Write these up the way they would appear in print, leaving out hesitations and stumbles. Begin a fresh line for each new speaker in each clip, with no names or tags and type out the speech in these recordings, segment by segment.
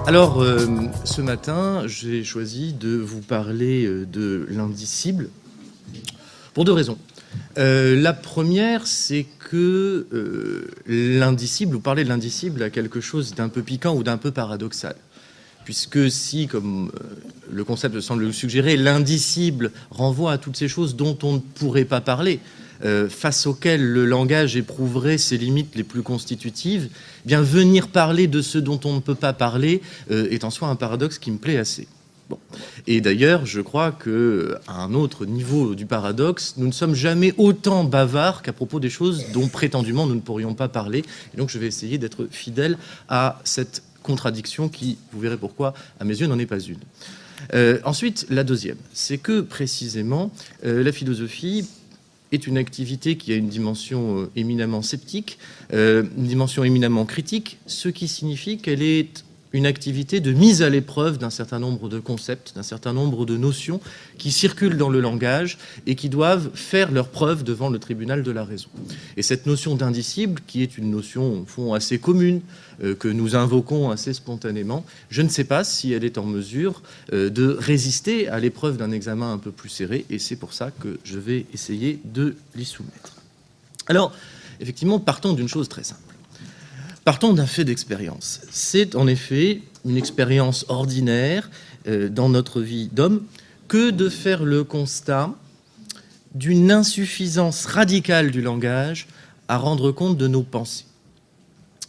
Alors, ce matin, j'ai choisi de vous parler de l'indicible pour deux raisons. La première, c'est que l'indicible, ou parler de l'indicible, a quelque chose d'un peu piquant ou d'un peu paradoxal. Puisque si, comme le concept semble le suggérer, l'indicible renvoie à toutes ces choses dont on ne pourrait pas parler, face auxquelles le langage éprouverait ses limites les plus constitutives, eh bien venir parler de ce dont on ne peut pas parler est en soi un paradoxe qui me plaît assez. Bon. Et d'ailleurs, je crois qu'à un autre niveau du paradoxe, nous ne sommes jamais autant bavards qu'à propos des choses dont prétendument nous ne pourrions pas parler. Et donc je vais essayer d'être fidèle à cette contradiction qui, vous verrez pourquoi, à mes yeux, n'en est pas une. Ensuite, la deuxième, c'est que précisément, la philosophie est une activité qui a une dimension éminemment sceptique, une dimension éminemment critique, ce qui signifie qu'elle est une activité de mise à l'épreuve d'un certain nombre de concepts, d'un certain nombre de notions qui circulent dans le langage et qui doivent faire leur preuve devant le tribunal de la raison. Et cette notion d'indicible, qui est une notion au fond assez commune, que nous invoquons assez spontanément, je ne sais pas si elle est en mesure de résister à l'épreuve d'un examen un peu plus serré, et c'est pour ça que je vais essayer de l'y soumettre. Alors, effectivement, partons d'une chose très simple. Partons d'un fait d'expérience. C'est en effet une expérience ordinaire dans notre vie d'homme que de faire le constat d'une insuffisance radicale du langage à rendre compte de nos pensées.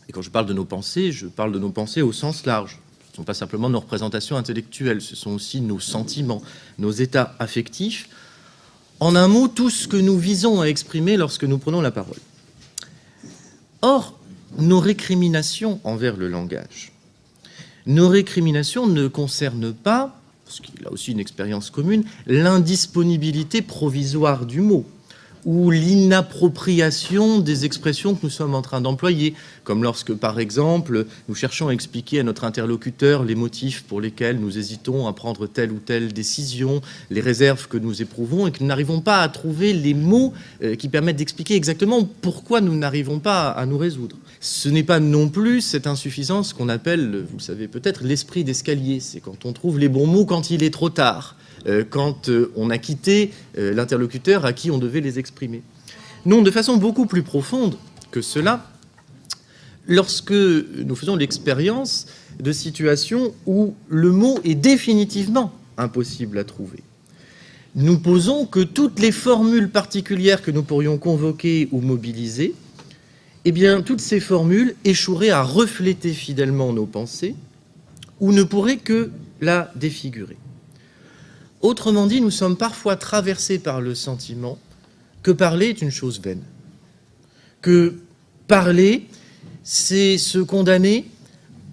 Et quand je parle de nos pensées, je parle de nos pensées au sens large. Ce ne sont pas simplement nos représentations intellectuelles, ce sont aussi nos sentiments, nos états affectifs. En un mot, tout ce que nous visons à exprimer lorsque nous prenons la parole. Or, nos récriminations envers le langage, nos récriminations ne concernent pas, parce qu'il a aussi une expérience commune, l'indisponibilité provisoire du mot ou l'inappropriation des expressions que nous sommes en train d'employer, comme lorsque, par exemple, nous cherchons à expliquer à notre interlocuteur les motifs pour lesquels nous hésitons à prendre telle ou telle décision, les réserves que nous éprouvons, et que nous n'arrivons pas à trouver les mots qui permettent d'expliquer exactement pourquoi nous n'arrivons pas à nous résoudre. Ce n'est pas non plus cette insuffisance qu'on appelle, vous le savez peut-être, l'esprit d'escalier. C'est quand on trouve les bons mots quand il est trop tard, quand on a quitté l'interlocuteur à qui on devait les exprimer. Non, de façon beaucoup plus profonde que cela, lorsque nous faisons l'expérience de situations où le mot est définitivement impossible à trouver, nous posons que toutes les formules particulières que nous pourrions convoquer ou mobiliser, eh bien, toutes ces formules échoueraient à refléter fidèlement nos pensées ou ne pourraient que la défigurer. Autrement dit, nous sommes parfois traversés par le sentiment que parler est une chose vaine, que parler, c'est se condamner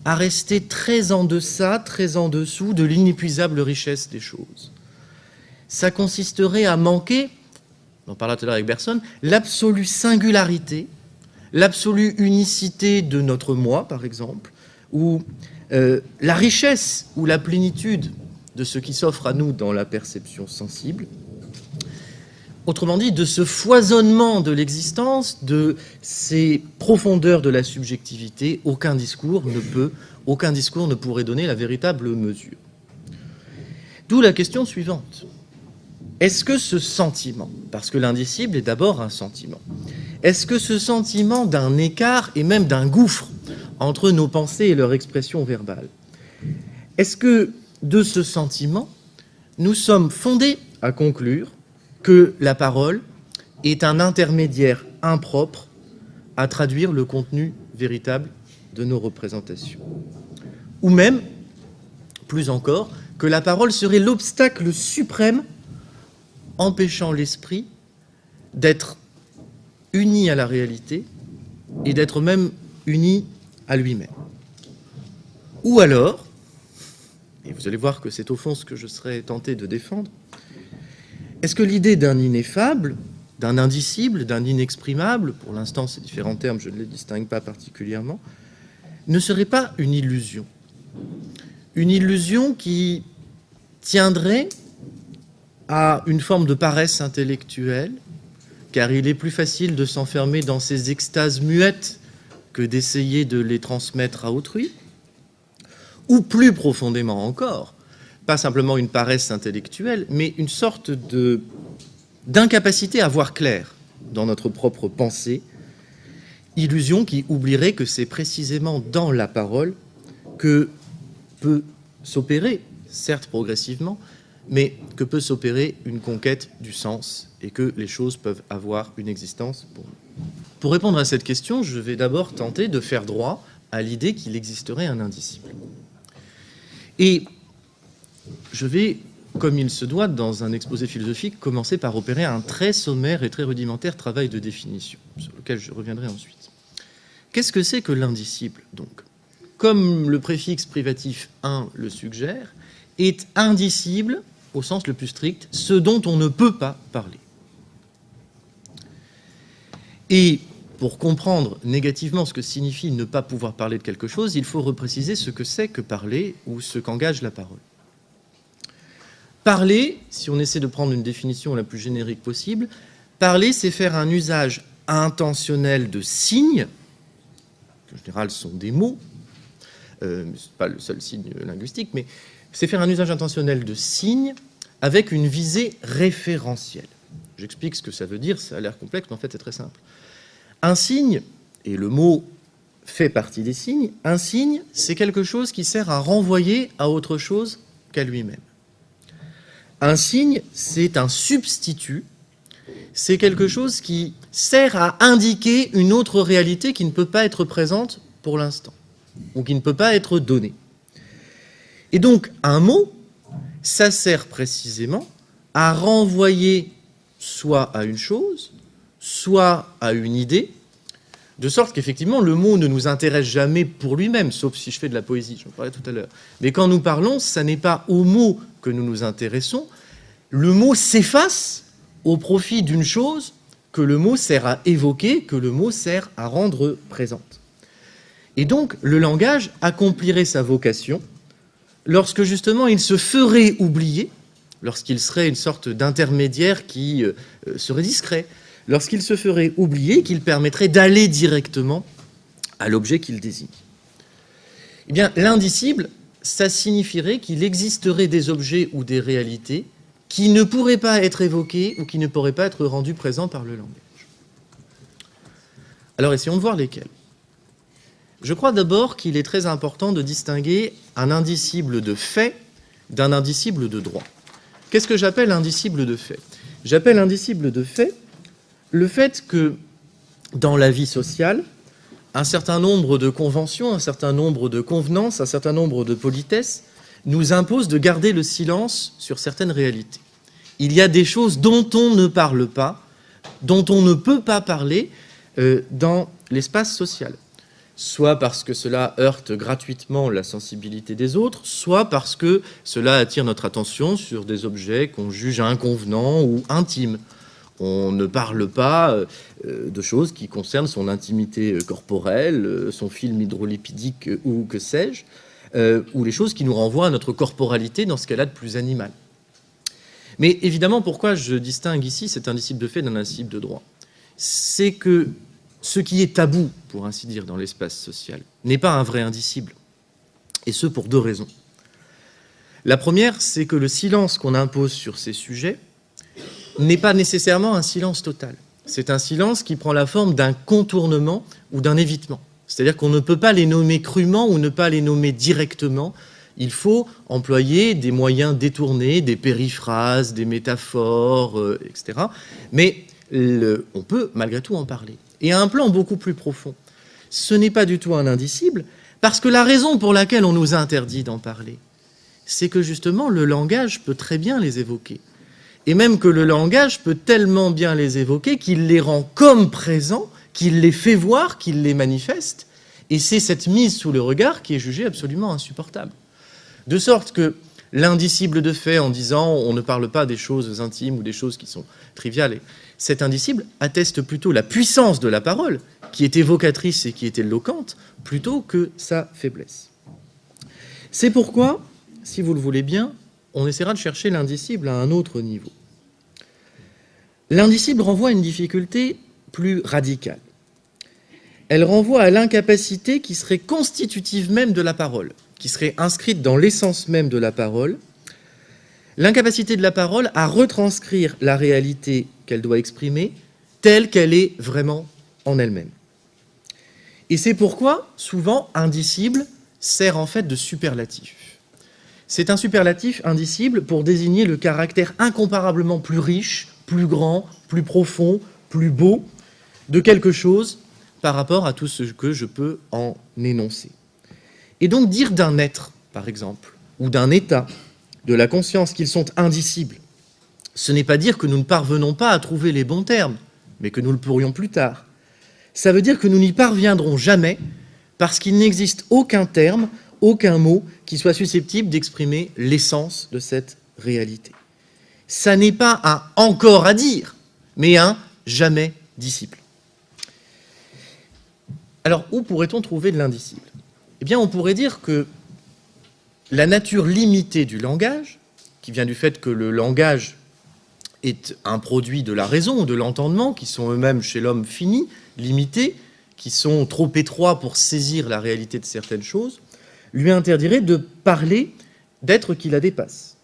à rester très en deçà, très en dessous de l'inépuisable richesse des choses. Ça consisterait à manquer, on en parlera tout à l'heure avec Bergson, l'absolue singularité, l'absolue unicité de notre moi, par exemple, ou la richesse ou la plénitude de ce qui s'offre à nous dans la perception sensible. Autrement dit, de ce foisonnement de l'existence, de ces profondeurs de la subjectivité, aucun discours ne pourrait donner la véritable mesure. D'où la question suivante. Est-ce que ce sentiment, parce que l'indicible est d'abord un sentiment, est-ce que ce sentiment d'un écart et même d'un gouffre entre nos pensées et leur expression verbale, est-ce que de ce sentiment, nous sommes fondés à conclure que la parole est un intermédiaire impropre à traduire le contenu véritable de nos représentations? Ou même, plus encore, que la parole serait l'obstacle suprême empêchant l'esprit d'être uni à la réalité et d'être même uni à lui-même? Ou alors, et vous allez voir que c'est au fond ce que je serais tenté de défendre, est-ce que l'idée d'un ineffable, d'un indicible, d'un inexprimable, pour l'instant ces différents termes je ne les distingue pas particulièrement, ne serait pas une illusion? Une illusion qui tiendrait à une forme de paresse intellectuelle, car il est plus facile de s'enfermer dans ces extases muettes que d'essayer de les transmettre à autrui, ou plus profondément encore, pas simplement une paresse intellectuelle, mais une sorte d'incapacité à voir clair dans notre propre pensée, illusion qui oublierait que c'est précisément dans la parole que peut s'opérer, certes progressivement, mais que peut s'opérer une conquête du sens et que les choses peuvent avoir une existence pour nous. Pour répondre à cette question, je vais d'abord tenter de faire droit à l'idée qu'il existerait un indicible. Et je vais, comme il se doit dans un exposé philosophique, commencer par opérer un très sommaire et très rudimentaire travail de définition, sur lequel je reviendrai ensuite. Qu'est-ce que c'est que l'indicible, donc ? Comme le préfixe privatif « un » le suggère, est indicible, au sens le plus strict, ce dont on ne peut pas parler. Et pour comprendre négativement ce que signifie ne pas pouvoir parler de quelque chose, il faut repréciser ce que c'est que parler ou ce qu'engage la parole. Parler, si on essaie de prendre une définition la plus générique possible, parler, c'est faire un usage intentionnel de signes, qui en général sont des mots, ce n'est pas le seul signe linguistique, mais c'est faire un usage intentionnel de signes avec une visée référentielle. J'explique ce que ça veut dire, ça a l'air complexe, mais en fait c'est très simple. Un signe, et le mot fait partie des signes, un signe, c'est quelque chose qui sert à renvoyer à autre chose qu'à lui-même. Un signe, c'est un substitut, c'est quelque chose qui sert à indiquer une autre réalité qui ne peut pas être présente pour l'instant, ou qui ne peut pas être donnée. Et donc, un mot, ça sert précisément à renvoyer soit à une chose, soit à une idée, de sorte qu'effectivement, le mot ne nous intéresse jamais pour lui-même, sauf si je fais de la poésie, j'en parlais tout à l'heure. Mais quand nous parlons, ça n'est pas au mot que nous nous intéressons. Le mot s'efface au profit d'une chose que le mot sert à évoquer, que le mot sert à rendre présente. Et donc, le langage accomplirait sa vocation lorsque, justement, il se ferait oublier, lorsqu'il serait une sorte d'intermédiaire qui serait discret, lorsqu'il se ferait oublier, qu'il permettrait d'aller directement à l'objet qu'il désigne. Eh bien, l'indicible, ça signifierait qu'il existerait des objets ou des réalités qui ne pourraient pas être évoqués ou qui ne pourraient pas être rendus présents par le langage. Alors, essayons de voir lesquels. Je crois d'abord qu'il est très important de distinguer un indicible de fait d'un indicible de droit. Qu'est-ce que j'appelle indicible de fait ? J'appelle indicible de fait le fait que, dans la vie sociale, un certain nombre de conventions, un certain nombre de convenances, un certain nombre de politesses nous imposent de garder le silence sur certaines réalités. Il y a des choses dont on ne parle pas, dont on ne peut pas parler dans l'espace social. Soit parce que cela heurte gratuitement la sensibilité des autres, soit parce que cela attire notre attention sur des objets qu'on juge inconvenants ou intimes. On ne parle pas de choses qui concernent son intimité corporelle, son film hydrolipidique ou que sais-je, ou les choses qui nous renvoient à notre corporalité dans ce qu'elle a de plus animal. Mais évidemment, pourquoi je distingue ici cet indicible de fait d'un indicible de droit ? C'est que ce qui est tabou, pour ainsi dire, dans l'espace social, n'est pas un vrai indicible. Et ce, pour deux raisons. La première, c'est que le silence qu'on impose sur ces sujets n'est pas nécessairement un silence total. C'est un silence qui prend la forme d'un contournement ou d'un évitement. C'est-à-dire qu'on ne peut pas les nommer crûment ou ne pas les nommer directement. Il faut employer des moyens détournés, des périphrases, des métaphores, etc. Mais on peut malgré tout en parler. Et à un plan beaucoup plus profond, ce n'est pas du tout un indicible, parce que la raison pour laquelle on nous interdit d'en parler, c'est que justement le langage peut très bien les évoquer. Et même que le langage peut tellement bien les évoquer qu'il les rend comme présents, qu'il les fait voir, qu'il les manifeste. Et c'est cette mise sous le regard qui est jugée absolument insupportable. De sorte que l'indicible de fait, en disant on ne parle pas des choses intimes ou des choses qui sont triviales, cet indicible atteste plutôt la puissance de la parole, qui est évocatrice et qui est éloquente, plutôt que sa faiblesse. C'est pourquoi, si vous le voulez bien, on essaiera de chercher l'indicible à un autre niveau. L'indicible renvoie à une difficulté plus radicale. Elle renvoie à l'incapacité qui serait constitutive même de la parole. qui serait inscrite dans l'essence même de la parole, l'incapacité de la parole à retranscrire la réalité qu'elle doit exprimer telle qu'elle est vraiment en elle-même. Et c'est pourquoi, souvent, indicible sert en fait de superlatif. C'est un superlatif indicible pour désigner le caractère incomparablement plus riche, plus grand, plus profond, plus beau de quelque chose par rapport à tout ce que je peux en énoncer. Et donc dire d'un être, par exemple, ou d'un état, de la conscience qu'ils sont indicibles, ce n'est pas dire que nous ne parvenons pas à trouver les bons termes, mais que nous le pourrions plus tard. Ça veut dire que nous n'y parviendrons jamais parce qu'il n'existe aucun terme, aucun mot qui soit susceptible d'exprimer l'essence de cette réalité. Ça n'est pas un « encore à dire », mais un « jamais disciple ». Alors, où pourrait-on trouver de l'indicible ? Eh bien, on pourrait dire que la nature limitée du langage, qui vient du fait que le langage est un produit de la raison ou de l'entendement, qui sont eux-mêmes chez l'homme finis, limités, qui sont trop étroits pour saisir la réalité de certaines choses, lui interdirait de parler d'êtres qui la dépassent.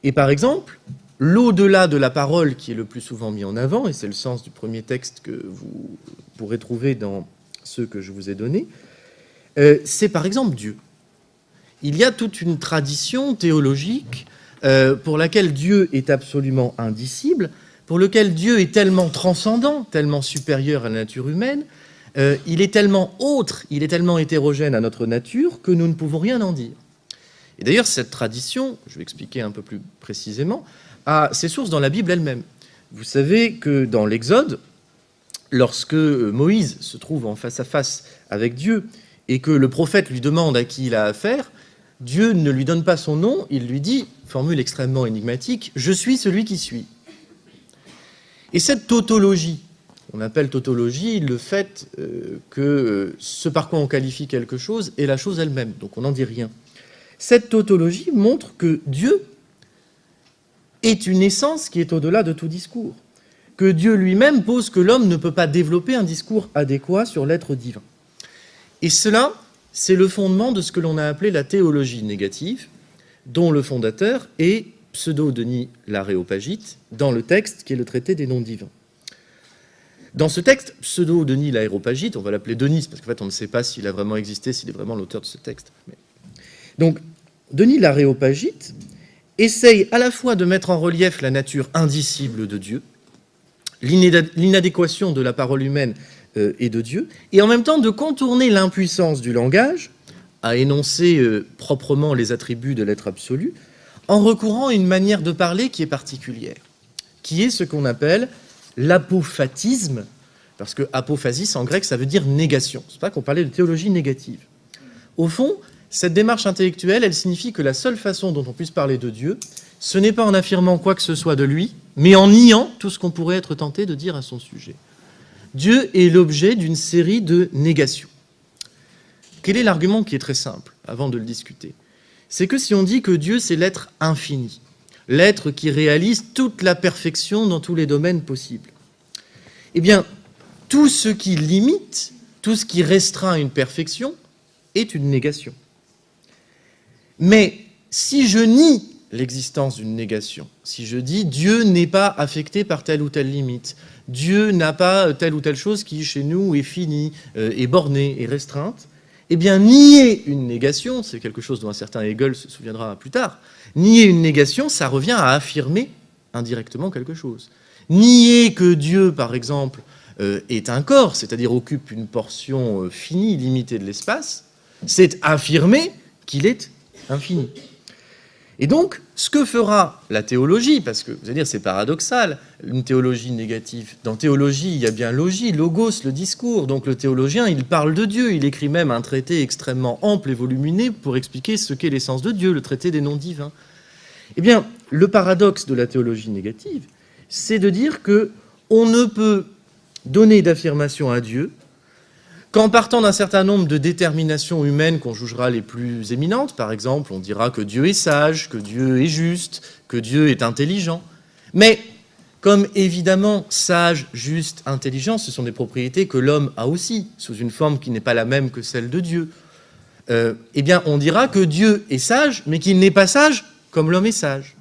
Et par exemple, l'au-delà de la parole qui est le plus souvent mis en avant, et c'est le sens du premier texte que vous pourrez trouver dans ceux que je vous ai donnés, c'est par exemple Dieu. Il y a toute une tradition théologique pour laquelle Dieu est absolument indicible, pour lequel Dieu est tellement transcendant, tellement supérieur à la nature humaine, il est tellement autre, il est tellement hétérogène à notre nature que nous ne pouvons rien en dire. Et d'ailleurs, cette tradition, je vais expliquer un peu plus précisément, a ses sources dans la Bible elle-même. Vous savez que dans l'Exode, lorsque Moïse se trouve en face à face avec Dieu et que le prophète lui demande à qui il a affaire, Dieu ne lui donne pas son nom, il lui dit, formule extrêmement énigmatique, « Je suis celui qui suis ». Et cette tautologie, on appelle tautologie le fait que ce par quoi on qualifie quelque chose est la chose elle-même, donc on n'en dit rien. Cette tautologie montre que Dieu est une essence qui est au-delà de tout discours, que Dieu lui-même pose que l'homme ne peut pas développer un discours adéquat sur l'être divin. Et cela, c'est le fondement de ce que l'on a appelé la théologie négative, dont le fondateur est Pseudo-Denis l'Aréopagite, dans le texte qui est le traité des noms divins. Dans ce texte, Pseudo-Denis l'Aréopagite, on va l'appeler Denis, parce qu'en fait on ne sait pas s'il a vraiment existé, s'il est vraiment l'auteur de ce texte. Donc, Denis l'Aréopagite essaye à la fois de mettre en relief la nature indicible de Dieu, l'inadéquation de la parole humaine et de Dieu, et en même temps de contourner l'impuissance du langage à énoncer proprement les attributs de l'être absolu, en recourant à une manière de parler qui est particulière, qui est ce qu'on appelle l'apophatisme, parce que apophasis en grec ça veut dire négation, c'est pas qu'on parlait de théologie négative. Au fond, cette démarche intellectuelle, elle signifie que la seule façon dont on puisse parler de Dieu, ce n'est pas en affirmant quoi que ce soit de lui, mais en niant tout ce qu'on pourrait être tenté de dire à son sujet. Dieu est l'objet d'une série de négations. Quel est l'argument qui est très simple, avant de le discuter ? C'est que si on dit que Dieu, c'est l'être infini, l'être qui réalise toute la perfection dans tous les domaines possibles, eh bien, tout ce qui limite, tout ce qui restreint une perfection, est une négation. Mais si je nie l'existence d'une négation, si je dis Dieu n'est pas affecté par telle ou telle limite, Dieu n'a pas telle ou telle chose qui chez nous est finie, est bornée, est restreinte, eh bien nier une négation, c'est quelque chose dont un certain Hegel se souviendra plus tard, nier une négation, ça revient à affirmer indirectement quelque chose. Nier que Dieu, par exemple, est un corps, c'est-à-dire occupe une portion finie, limitée de l'espace, c'est affirmer qu'il est infini. Et donc, ce que fera la théologie, parce que vous allez dire c'est paradoxal, une théologie négative. Dans théologie, il y a bien logie, logos, le discours. Donc le théologien, il parle de Dieu. Il écrit même un traité extrêmement ample et volumineux pour expliquer ce qu'est l'essence de Dieu, le traité des noms divins. Eh bien, le paradoxe de la théologie négative, c'est de dire qu'on ne peut donner d'affirmation à Dieu qu'en partant d'un certain nombre de déterminations humaines qu'on jugera les plus éminentes, par exemple, on dira que Dieu est sage, que Dieu est juste, que Dieu est intelligent. Mais comme évidemment, sage, juste, intelligent, ce sont des propriétés que l'homme a aussi, sous une forme qui n'est pas la même que celle de Dieu. eh bien, on dira que Dieu est sage, mais qu'il n'est pas sage comme l'homme est sage.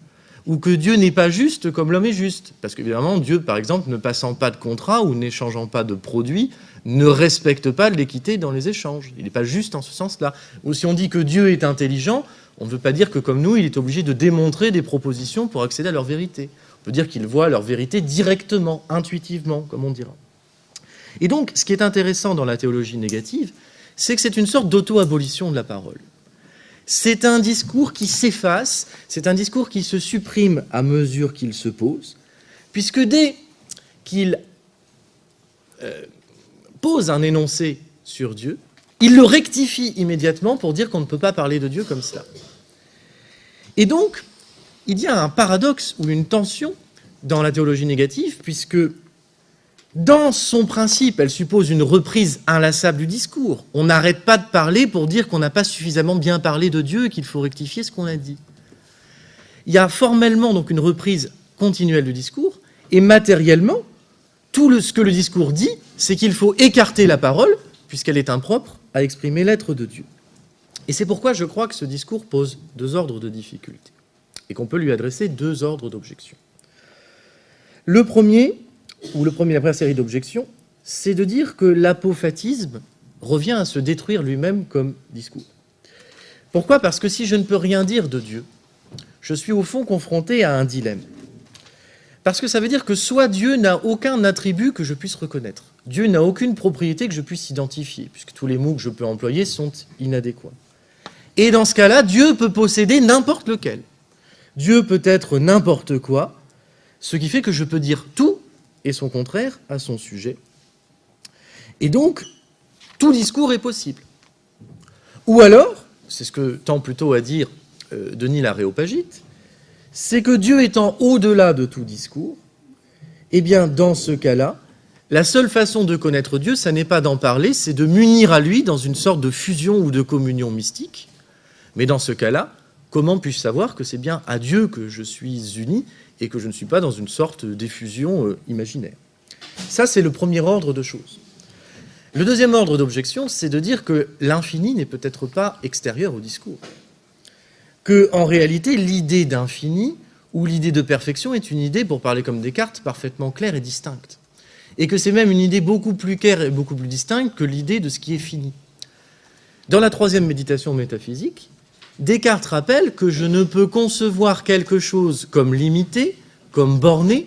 Ou que Dieu n'est pas juste comme l'homme est juste. Parce qu'évidemment, Dieu, par exemple, ne passant pas de contrat ou n'échangeant pas de produits, ne respecte pas l'équité dans les échanges. Il n'est pas juste en ce sens-là. Ou si on dit que Dieu est intelligent, on ne veut pas dire que, comme nous, il est obligé de démontrer des propositions pour accéder à leur vérité. On peut dire qu'il voit leur vérité directement, intuitivement, comme on dira. Et donc, ce qui est intéressant dans la théologie négative, c'est que c'est une sorte d'auto-abolition de la parole. C'est un discours qui s'efface, c'est un discours qui se supprime à mesure qu'il se pose, puisque dès qu'il pose un énoncé sur Dieu, il le rectifie immédiatement pour dire qu'on ne peut pas parler de Dieu comme cela. Et donc, il y a un paradoxe ou une tension dans la théologie négative, puisque dans son principe, elle suppose une reprise inlassable du discours. On n'arrête pas de parler pour dire qu'on n'a pas suffisamment bien parlé de Dieu et qu'il faut rectifier ce qu'on a dit. Il y a formellement donc une reprise continuelle du discours, et matériellement, ce que le discours dit, c'est qu'il faut écarter la parole, puisqu'elle est impropre à exprimer l'être de Dieu. Et c'est pourquoi je crois que ce discours pose deux ordres de difficultés, et qu'on peut lui adresser deux ordres d'objections. La première série d'objections, c'est de dire que l'apophatisme revient à se détruire lui-même comme discours. Pourquoi ? Parce que si je ne peux rien dire de Dieu, je suis au fond confronté à un dilemme. Parce que ça veut dire que soit Dieu n'a aucun attribut que je puisse reconnaître, Dieu n'a aucune propriété que je puisse identifier, puisque tous les mots que je peux employer sont inadéquats. Et dans ce cas-là, Dieu peut posséder n'importe lequel. Dieu peut être n'importe quoi, ce qui fait que je peux dire tout et son contraire à son sujet. Et donc, tout discours est possible. Ou alors, c'est ce que tend plutôt à dire Denis l'Aréopagite, c'est que Dieu étant au-delà de tout discours, eh bien, dans ce cas-là, la seule façon de connaître Dieu, ça n'est pas d'en parler, c'est de m'unir à lui dans une sorte de fusion ou de communion mystique. Mais dans ce cas-là, comment puis-je savoir que c'est bien à Dieu que je suis uni et que je ne suis pas dans une sorte d'effusion imaginaire? Ça, c'est le premier ordre de choses. Le deuxième ordre d'objection, c'est de dire que l'infini n'est peut-être pas extérieur au discours. Que, en réalité, l'idée d'infini ou l'idée de perfection est une idée, pour parler comme Descartes, parfaitement claire et distincte. Et que c'est même une idée beaucoup plus claire et beaucoup plus distincte que l'idée de ce qui est fini. Dans la troisième méditation métaphysique, Descartes rappelle que je ne peux concevoir quelque chose comme limité, comme borné,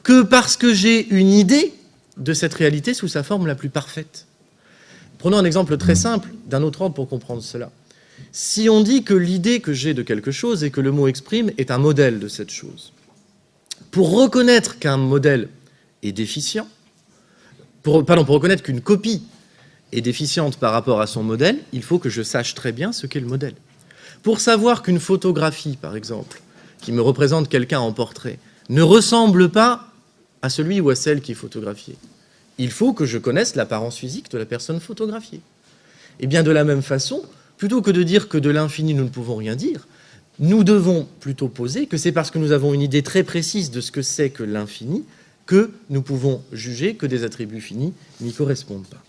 que parce que j'ai une idée de cette réalité sous sa forme la plus parfaite. Prenons un exemple très simple d'un autre ordre pour comprendre cela. Si on dit que l'idée que j'ai de quelque chose et que le mot exprime est un modèle de cette chose, pour reconnaître qu'un modèle est déficient, pour reconnaître qu'une copie est déficiente par rapport à son modèle, il faut que je sache très bien ce qu'est le modèle. Pour savoir qu'une photographie, par exemple, qui me représente quelqu'un en portrait, ne ressemble pas à celui ou à celle qui est photographiée, il faut que je connaisse l'apparence physique de la personne photographiée. Et bien de la même façon, plutôt que de dire que de l'infini nous ne pouvons rien dire, nous devons plutôt poser que c'est parce que nous avons une idée très précise de ce que c'est que l'infini que nous pouvons juger que des attributs finis n'y correspondent pas.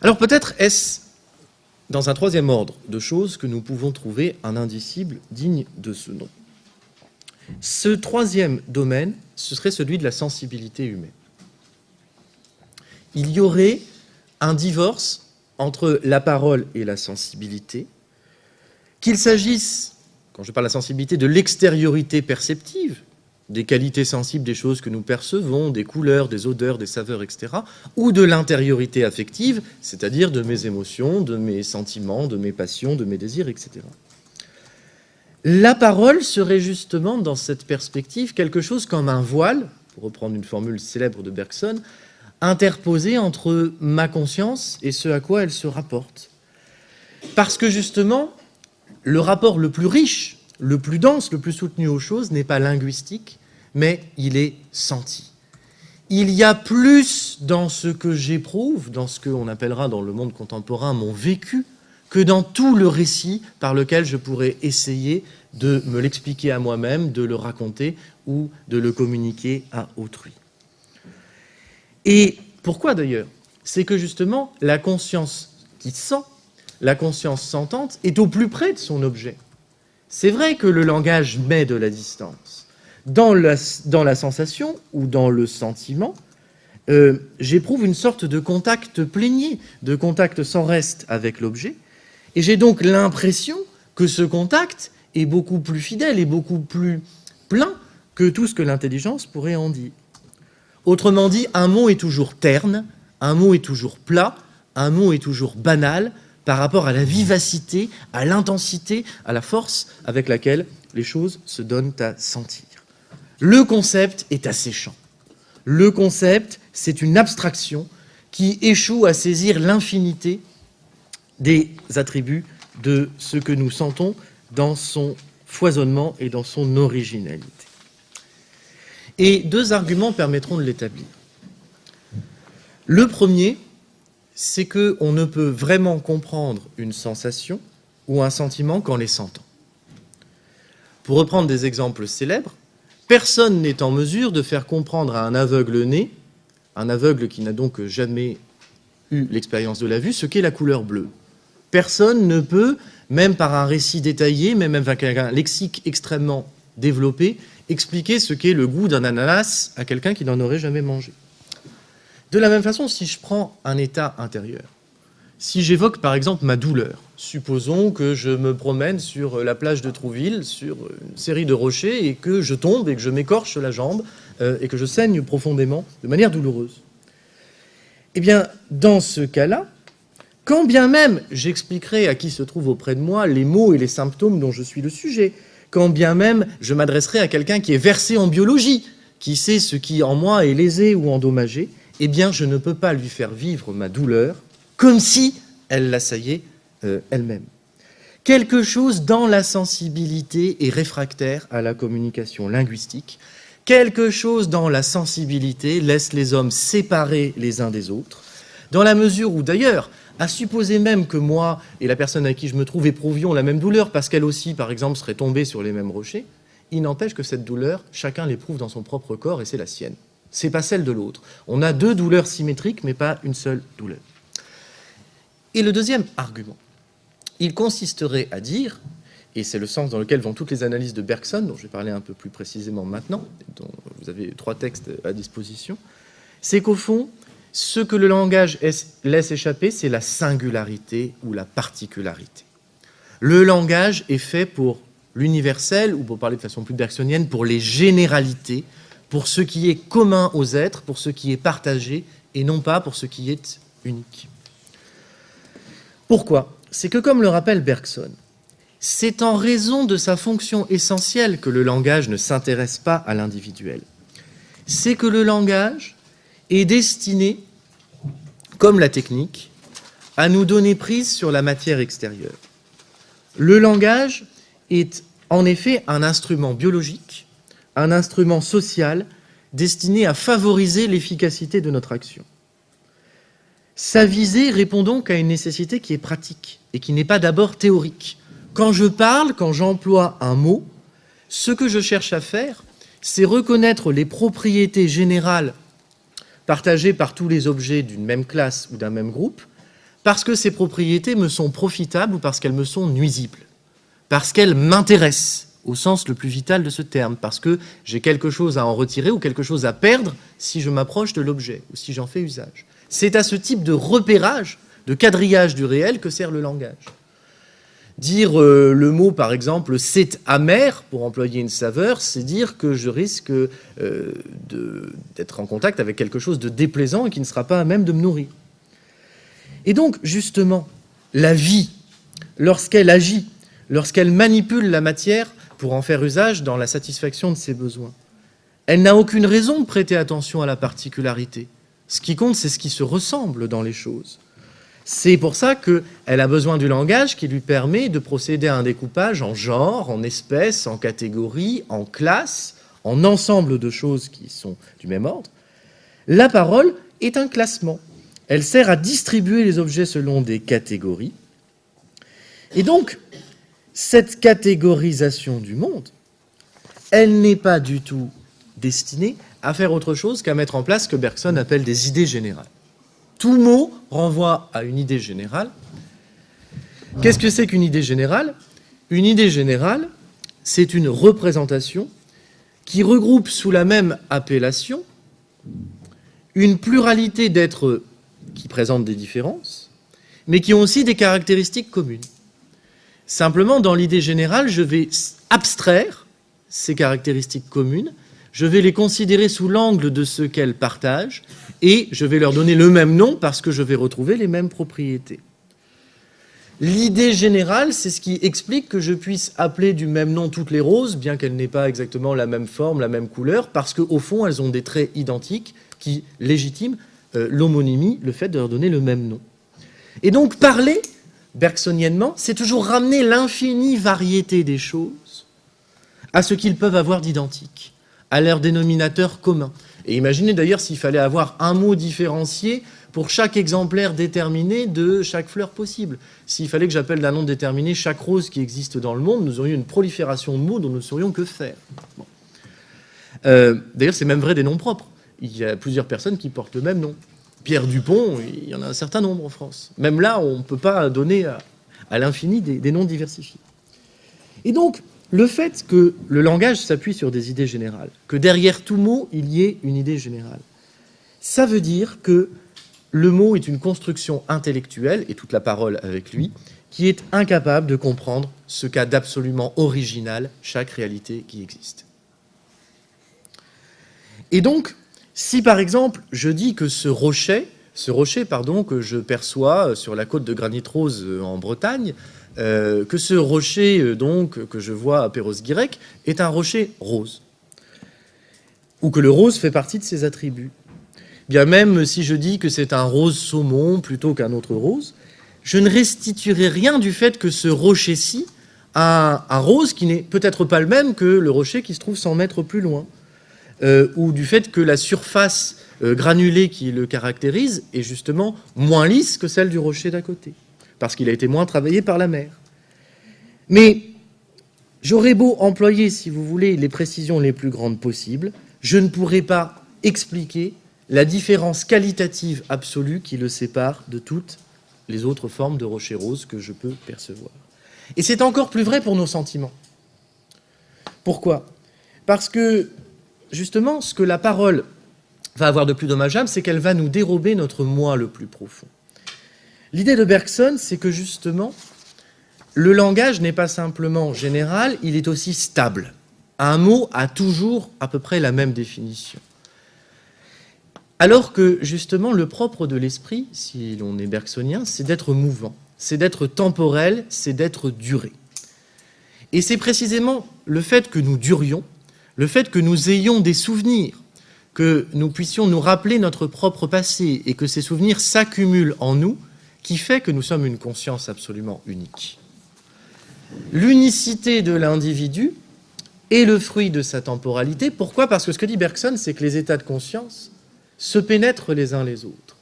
Alors peut-être est-ce dans un troisième ordre de choses que nous pouvons trouver un indicible digne de ce nom. Ce troisième domaine, ce serait celui de la sensibilité humaine. Il y aurait un divorce entre la parole et la sensibilité, qu'il s'agisse, quand je parle de la sensibilité, de l'extériorité perceptive, des qualités sensibles des choses que nous percevons, des couleurs, des odeurs, des saveurs, etc., ou de l'intériorité affective, c'est-à-dire de mes émotions, de mes sentiments, de mes passions, de mes désirs, etc. La parole serait justement, dans cette perspective, quelque chose comme un voile, pour reprendre une formule célèbre de Bergson, interposé entre ma conscience et ce à quoi elle se rapporte. Parce que justement, le rapport le plus riche, le plus dense, le plus soutenu aux choses n'est pas linguistique, mais il est senti. Il y a plus dans ce que j'éprouve, dans ce qu'on appellera dans le monde contemporain mon vécu, que dans tout le récit par lequel je pourrais essayer de me l'expliquer à moi-même, de le raconter ou de le communiquer à autrui. Et pourquoi d'ailleurs ? C'est que justement, la conscience qui sent la conscience sentante est au plus près de son objet. C'est vrai que le langage met de la distance. Dans la sensation ou dans le sentiment, j'éprouve une sorte de contact plénier, de contact sans reste avec l'objet, et j'ai donc l'impression que ce contact est beaucoup plus fidèle et beaucoup plus plein que tout ce que l'intelligence pourrait en dire. Autrement dit, un mot est toujours terne, un mot est toujours plat, un mot est toujours banal par rapport à la vivacité, à l'intensité, à la force avec laquelle les choses se donnent à sentir. Le concept est asséchant. Le concept, c'est une abstraction qui échoue à saisir l'infinité des attributs de ce que nous sentons dans son foisonnement et dans son originalité. Et deux arguments permettront de l'établir. Le premier, c'est qu'on ne peut vraiment comprendre une sensation ou un sentiment qu'en les sentant. Pour reprendre des exemples célèbres, personne n'est en mesure de faire comprendre à un aveugle né, un aveugle qui n'a donc jamais eu l'expérience de la vue, ce qu'est la couleur bleue. Personne ne peut, même par un récit détaillé, même avec un lexique extrêmement développé, expliquer ce qu'est le goût d'un ananas à quelqu'un qui n'en aurait jamais mangé. De la même façon, si je prends un état intérieur, si j'évoque par exemple ma douleur, supposons que je me promène sur la plage de Trouville, sur une série de rochers, et que je tombe et que je m'écorche la jambe et que je saigne profondément, de manière douloureuse. Eh bien, dans ce cas-là, quand bien même j'expliquerai à qui se trouve auprès de moi les maux et les symptômes dont je suis le sujet, quand bien même je m'adresserai à quelqu'un qui est versé en biologie, qui sait ce qui en moi est lésé ou endommagé, eh bien je ne peux pas lui faire vivre ma douleur comme si elle l'assaillait elle-même. Quelque chose dans la sensibilité est réfractaire à la communication linguistique. Quelque chose dans la sensibilité laisse les hommes séparés les uns des autres, dans la mesure où d'ailleurs, à supposer même que moi et la personne avec qui je me trouve éprouvions la même douleur parce qu'elle aussi, par exemple, serait tombée sur les mêmes rochers, il n'empêche que cette douleur, chacun l'éprouve dans son propre corps et c'est la sienne. C'est pas celle de l'autre. On a deux douleurs symétriques, mais pas une seule douleur. Et le deuxième argument, il consisterait à dire, et c'est le sens dans lequel vont toutes les analyses de Bergson, dont je vais parler un peu plus précisément maintenant, dont vous avez 3 textes à disposition, c'est qu'au fond, ce que le langage laisse échapper, c'est la singularité ou la particularité. Le langage est fait pour l'universel, ou pour parler de façon plus bergsonienne, pour les généralités, pour ce qui est commun aux êtres, pour ce qui est partagé, et non pas pour ce qui est unique. Pourquoi ? C'est que, comme le rappelle Bergson, c'est en raison de sa fonction essentielle que le langage ne s'intéresse pas à l'individuel. C'est que le langage est destiné, comme la technique, à nous donner prise sur la matière extérieure. Le langage est en effet un instrument biologique, un instrument social destiné à favoriser l'efficacité de notre action. Sa visée répond donc à une nécessité qui est pratique et qui n'est pas d'abord théorique. Quand je parle, quand j'emploie un mot, ce que je cherche à faire, c'est reconnaître les propriétés générales partagées par tous les objets d'une même classe ou d'un même groupe, parce que ces propriétés me sont profitables ou parce qu'elles me sont nuisibles, parce qu'elles m'intéressent au sens le plus vital de ce terme, parce que j'ai quelque chose à en retirer ou quelque chose à perdre si je m'approche de l'objet ou si j'en fais usage. C'est à ce type de repérage, de quadrillage du réel que sert le langage. Dire le mot, par exemple, « c'est amer », pour employer une saveur, c'est dire que je risque d'être en contact avec quelque chose de déplaisant et qui ne sera pas à même de me nourrir. Et donc, justement, la vie, lorsqu'elle agit, lorsqu'elle manipule la matière pour en faire usage dans la satisfaction de ses besoins, elle n'a aucune raison de prêter attention à la particularité. Ce qui compte, c'est ce qui se ressemble dans les choses. C'est pour ça qu'elle a besoin du langage qui lui permet de procéder à un découpage en genre, en espèces, en catégories, en classes, en ensemble de choses qui sont du même ordre. La parole est un classement. Elle sert à distribuer les objets selon des catégories. Et donc, cette catégorisation du monde, elle n'est pas du tout destinée à faire autre chose qu'à mettre en place ce que Bergson appelle des idées générales. Tout mot renvoie à une idée générale Qu'est-ce que c'est qu'une idée générale? Une idée générale, c'est une représentation qui regroupe sous la même appellation une pluralité d'êtres qui présentent des différences, mais qui ont aussi des caractéristiques communes. Simplement, dans l'idée générale, je vais abstraire ces caractéristiques communes, je vais les considérer sous l'angle de ce qu'elles partagent, et je vais leur donner le même nom parce que je vais retrouver les mêmes propriétés. L'idée générale, c'est ce qui explique que je puisse appeler du même nom toutes les roses, bien qu'elles n'aient pas exactement la même forme, la même couleur, parce qu'au fond, elles ont des traits identiques qui légitiment l'homonymie, le fait de leur donner le même nom. Et donc, parler, bergsoniennement, c'est toujours ramener l'infinie variété des choses à ce qu'ils peuvent avoir d'identique, à leur dénominateur commun. Et imaginez d'ailleurs s'il fallait avoir un mot différencié pour chaque exemplaire déterminé de chaque fleur possible. S'il fallait que j'appelle d'un nom déterminé chaque rose qui existe dans le monde, nous aurions une prolifération de mots dont nous ne saurions que faire. Bon. D'ailleurs, c'est même vrai des noms propres. Il y a plusieurs personnes qui portent le même nom. Pierre Dupont, il y en a un certain nombre en France. Même là, on ne peut pas donner à l'infini des noms diversifiés. Et donc, le fait que le langage s'appuie sur des idées générales, que derrière tout mot, il y ait une idée générale, ça veut dire que le mot est une construction intellectuelle, et toute la parole avec lui, qui est incapable de comprendre ce qu'a d'absolument original chaque réalité qui existe. Et donc, si par exemple je dis que ce rocher que je perçois sur la côte de Granit-Rose en Bretagne, que ce rocher donc que je vois à Perros-Guirec est un rocher rose, ou que le rose fait partie de ses attributs, bien même si je dis que c'est un rose saumon plutôt qu'un autre rose, je ne restituerai rien du fait que ce rocher-ci a un rose qui n'est peut-être pas le même que le rocher qui se trouve 100 mètres plus loin, ou du fait que la surface granulée qui le caractérise est justement moins lisse que celle du rocher d'à côté, parce qu'il a été moins travaillé par la mer. Mais j'aurais beau employer, si vous voulez, les précisions les plus grandes possibles, je ne pourrai pas expliquer la différence qualitative absolue qui le sépare de toutes les autres formes de rochers roses que je peux percevoir. Et c'est encore plus vrai pour nos sentiments. Pourquoi? Parce que, justement, ce que la parole va avoir de plus dommageable, c'est qu'elle va nous dérober notre moi le plus profond. L'idée de Bergson, c'est que, justement, le langage n'est pas simplement général, il est aussi stable. Un mot a toujours à peu près la même définition. Alors que, justement, le propre de l'esprit, si l'on est bergsonien, c'est d'être mouvant, c'est d'être temporel, c'est d'être duré. Et c'est précisément le fait que nous durions, le fait que nous ayons des souvenirs, que nous puissions nous rappeler notre propre passé et que ces souvenirs s'accumulent en nous, qui fait que nous sommes une conscience absolument unique. L'unicité de l'individu est le fruit de sa temporalité. Pourquoi? Parce que ce que dit Bergson, c'est que les états de conscience se pénètrent les uns les autres.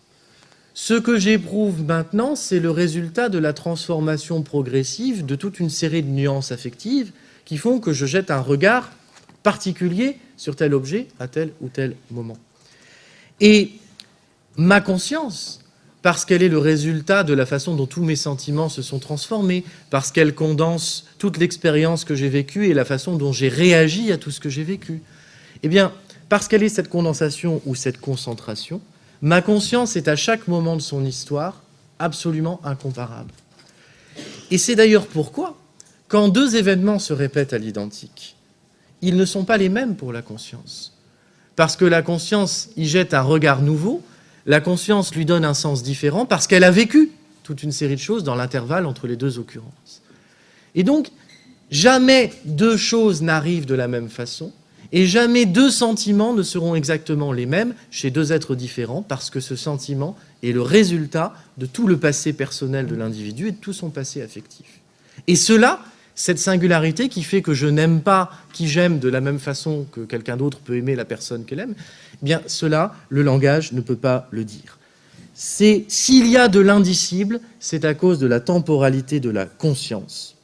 Ce que j'éprouve maintenant, c'est le résultat de la transformation progressive de toute une série de nuances affectives qui font que je jette un regard particulier sur tel objet à tel ou tel moment. Et ma conscience, parce qu'elle est le résultat de la façon dont tous mes sentiments se sont transformés, parce qu'elle condense toute l'expérience que j'ai vécue et la façon dont j'ai réagi à tout ce que j'ai vécu, eh bien, parce qu'elle est cette condensation ou cette concentration, ma conscience est à chaque moment de son histoire absolument incomparable. Et c'est d'ailleurs pourquoi, quand deux événements se répètent à l'identique, ils ne sont pas les mêmes pour la conscience. Parce que la conscience y jette un regard nouveau, la conscience lui donne un sens différent, parce qu'elle a vécu toute une série de choses dans l'intervalle entre les deux occurrences. Et donc, jamais deux choses n'arrivent de la même façon, et jamais deux sentiments ne seront exactement les mêmes chez deux êtres différents, parce que ce sentiment est le résultat de tout le passé personnel de l'individu et de tout son passé affectif. Et cela, cette singularité qui fait que je n'aime pas qui j'aime de la même façon que quelqu'un d'autre peut aimer la personne qu'elle aime, eh bien cela, le langage ne peut pas le dire. S'il y a de l'indicible, c'est à cause de la temporalité de la conscience.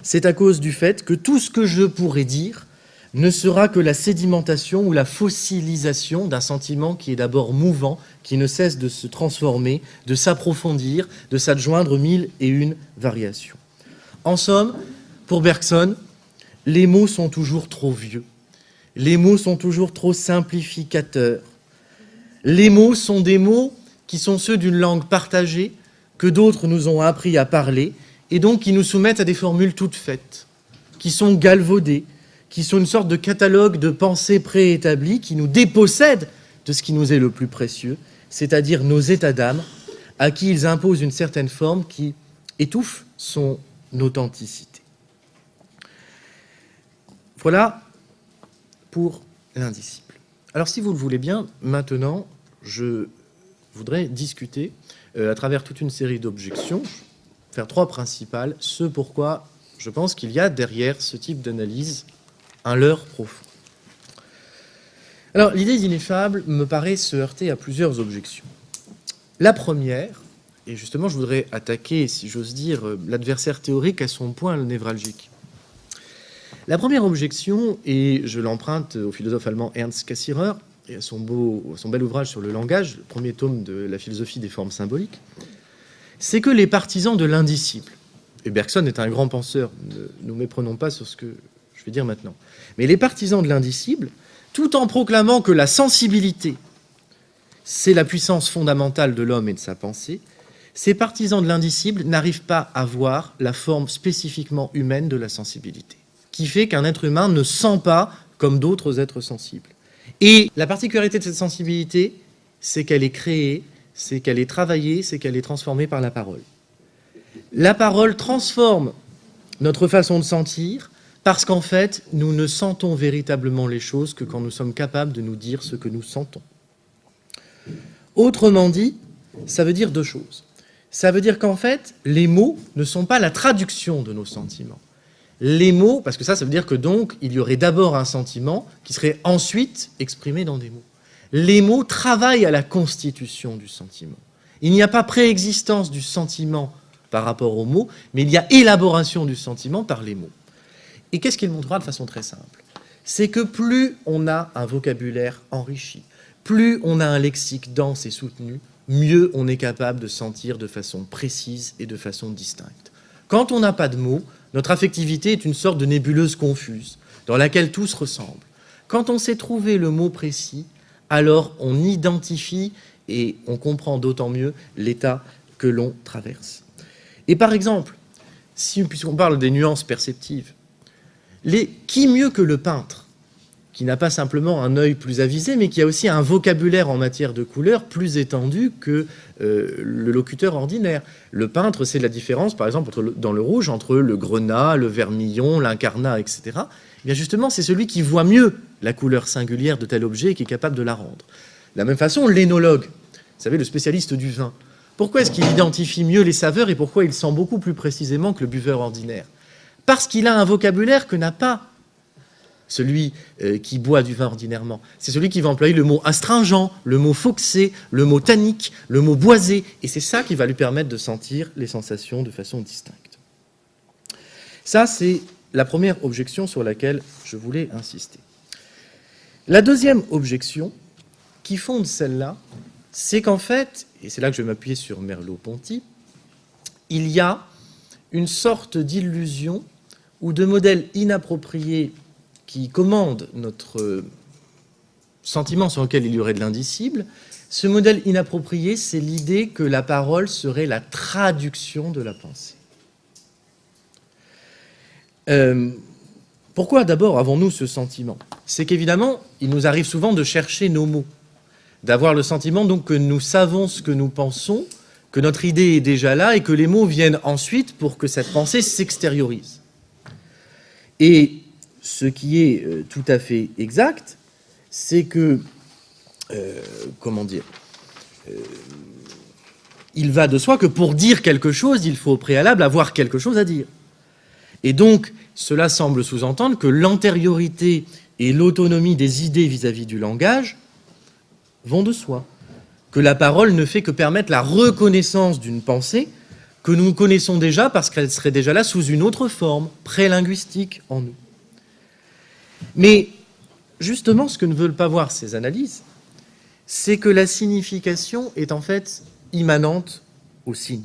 C'est à cause du fait que tout ce que je pourrais dire ne sera que la sédimentation ou la fossilisation d'un sentiment qui est d'abord mouvant, qui ne cesse de se transformer, de s'approfondir, de s'adjoindre mille et une variations. En somme, pour Bergson, les mots sont toujours trop vieux, les mots sont toujours trop simplificateurs, les mots sont des mots qui sont ceux d'une langue partagée, que d'autres nous ont appris à parler, et donc qui nous soumettent à des formules toutes faites, qui sont galvaudées, qui sont une sorte de catalogue de pensées préétablies, qui nous dépossèdent de ce qui nous est le plus précieux, c'est-à-dire nos états d'âme, à qui ils imposent une certaine forme qui étouffe son authenticité. Voilà pour l'indicible. Alors si vous le voulez bien, maintenant, je voudrais discuter, à travers toute une série d'objections, faire trois principales, ce pourquoi je pense qu'il y a derrière ce type d'analyse un leurre profond. Alors, l'idée d'ineffable me paraît se heurter à plusieurs objections. La première, et justement je voudrais attaquer, si j'ose dire, l'adversaire théorique à son point névralgique. La première objection, et je l'emprunte au philosophe allemand Ernst Cassirer, et à son bel ouvrage sur le langage, le premier tome de la philosophie des formes symboliques, c'est que les partisans de l'indicible, et Bergson est un grand penseur, ne nous méprenons pas sur ce que je vais dire maintenant, mais les partisans de l'indicible, tout en proclamant que la sensibilité, c'est la puissance fondamentale de l'homme et de sa pensée, ces partisans de l'indicible n'arrivent pas à voir la forme spécifiquement humaine de la sensibilité, qui fait qu'un être humain ne sent pas comme d'autres êtres sensibles. Et la particularité de cette sensibilité, c'est qu'elle est créée, c'est qu'elle est travaillée, c'est qu'elle est transformée par la parole. La parole transforme notre façon de sentir, parce qu'en fait, nous ne sentons véritablement les choses que quand nous sommes capables de nous dire ce que nous sentons. Autrement dit, ça veut dire deux choses. Ça veut dire qu'en fait, les mots ne sont pas la traduction de nos sentiments. Les mots, parce que ça veut dire que donc, il y aurait d'abord un sentiment qui serait ensuite exprimé dans des mots. Les mots travaillent à la constitution du sentiment. Il n'y a pas préexistence du sentiment par rapport aux mots, mais il y a élaboration du sentiment par les mots. Et qu'est-ce qu'il montrera de façon très simple? C'est que plus on a un vocabulaire enrichi, plus on a un lexique dense et soutenu, mieux on est capable de sentir de façon précise et de façon distincte. Quand on n'a pas de mots, notre affectivité est une sorte de nébuleuse confuse, dans laquelle tout se ressemble. Quand on sait trouver le mot précis, alors on identifie et on comprend d'autant mieux l'état que l'on traverse. Et par exemple, puisqu'on parle des nuances perceptives, qui mieux que le peintre, qui n'a pas simplement un œil plus avisé, mais qui a aussi un vocabulaire en matière de couleurs plus étendu que le locuteur ordinaire. Le peintre, c'est la différence, par exemple, dans le rouge, entre le grenat, le vermillon, l'incarnat, etc. Eh bien justement, c'est celui qui voit mieux la couleur singulière de tel objet et qui est capable de la rendre. De la même façon, l'énologue, vous savez, le spécialiste du vin, pourquoi est-ce qu'il identifie mieux les saveurs et pourquoi il sent beaucoup plus précisément que le buveur ordinaire? Parce qu'il a un vocabulaire que n'a pas celui qui boit du vin ordinairement. C'est celui qui va employer le mot astringent, le mot foxé, le mot tannique, le mot boisé. Et c'est ça qui va lui permettre de sentir les sensations de façon distincte. Ça, c'est la première objection sur laquelle je voulais insister. La deuxième objection, qui fonde celle-là, c'est qu'en fait, et c'est là que je vais m'appuyer sur Merleau-Ponty, il y a une sorte d'illusion ou de modèle inapproprié qui commande notre sentiment sur lequel il y aurait de l'indicible. Ce modèle inapproprié, c'est l'idée que la parole serait la traduction de la pensée. Pourquoi d'abord avons-nous ce sentiment? C'est qu'évidemment, il nous arrive souvent de chercher nos mots, d'avoir le sentiment donc que nous savons ce que nous pensons, que notre idée est déjà là et que les mots viennent ensuite pour que cette pensée s'extériorise. Et ce qui est tout à fait exact, c'est que, il va de soi que pour dire quelque chose, il faut au préalable avoir quelque chose à dire. Et donc, cela semble sous-entendre que l'antériorité et l'autonomie des idées vis-à-vis du langage vont de soi, que la parole ne fait que permettre la reconnaissance d'une pensée que nous connaissons déjà parce qu'elle serait déjà là sous une autre forme, prélinguistique en nous. Mais justement, ce que ne veulent pas voir ces analyses, c'est que la signification est en fait immanente au signe.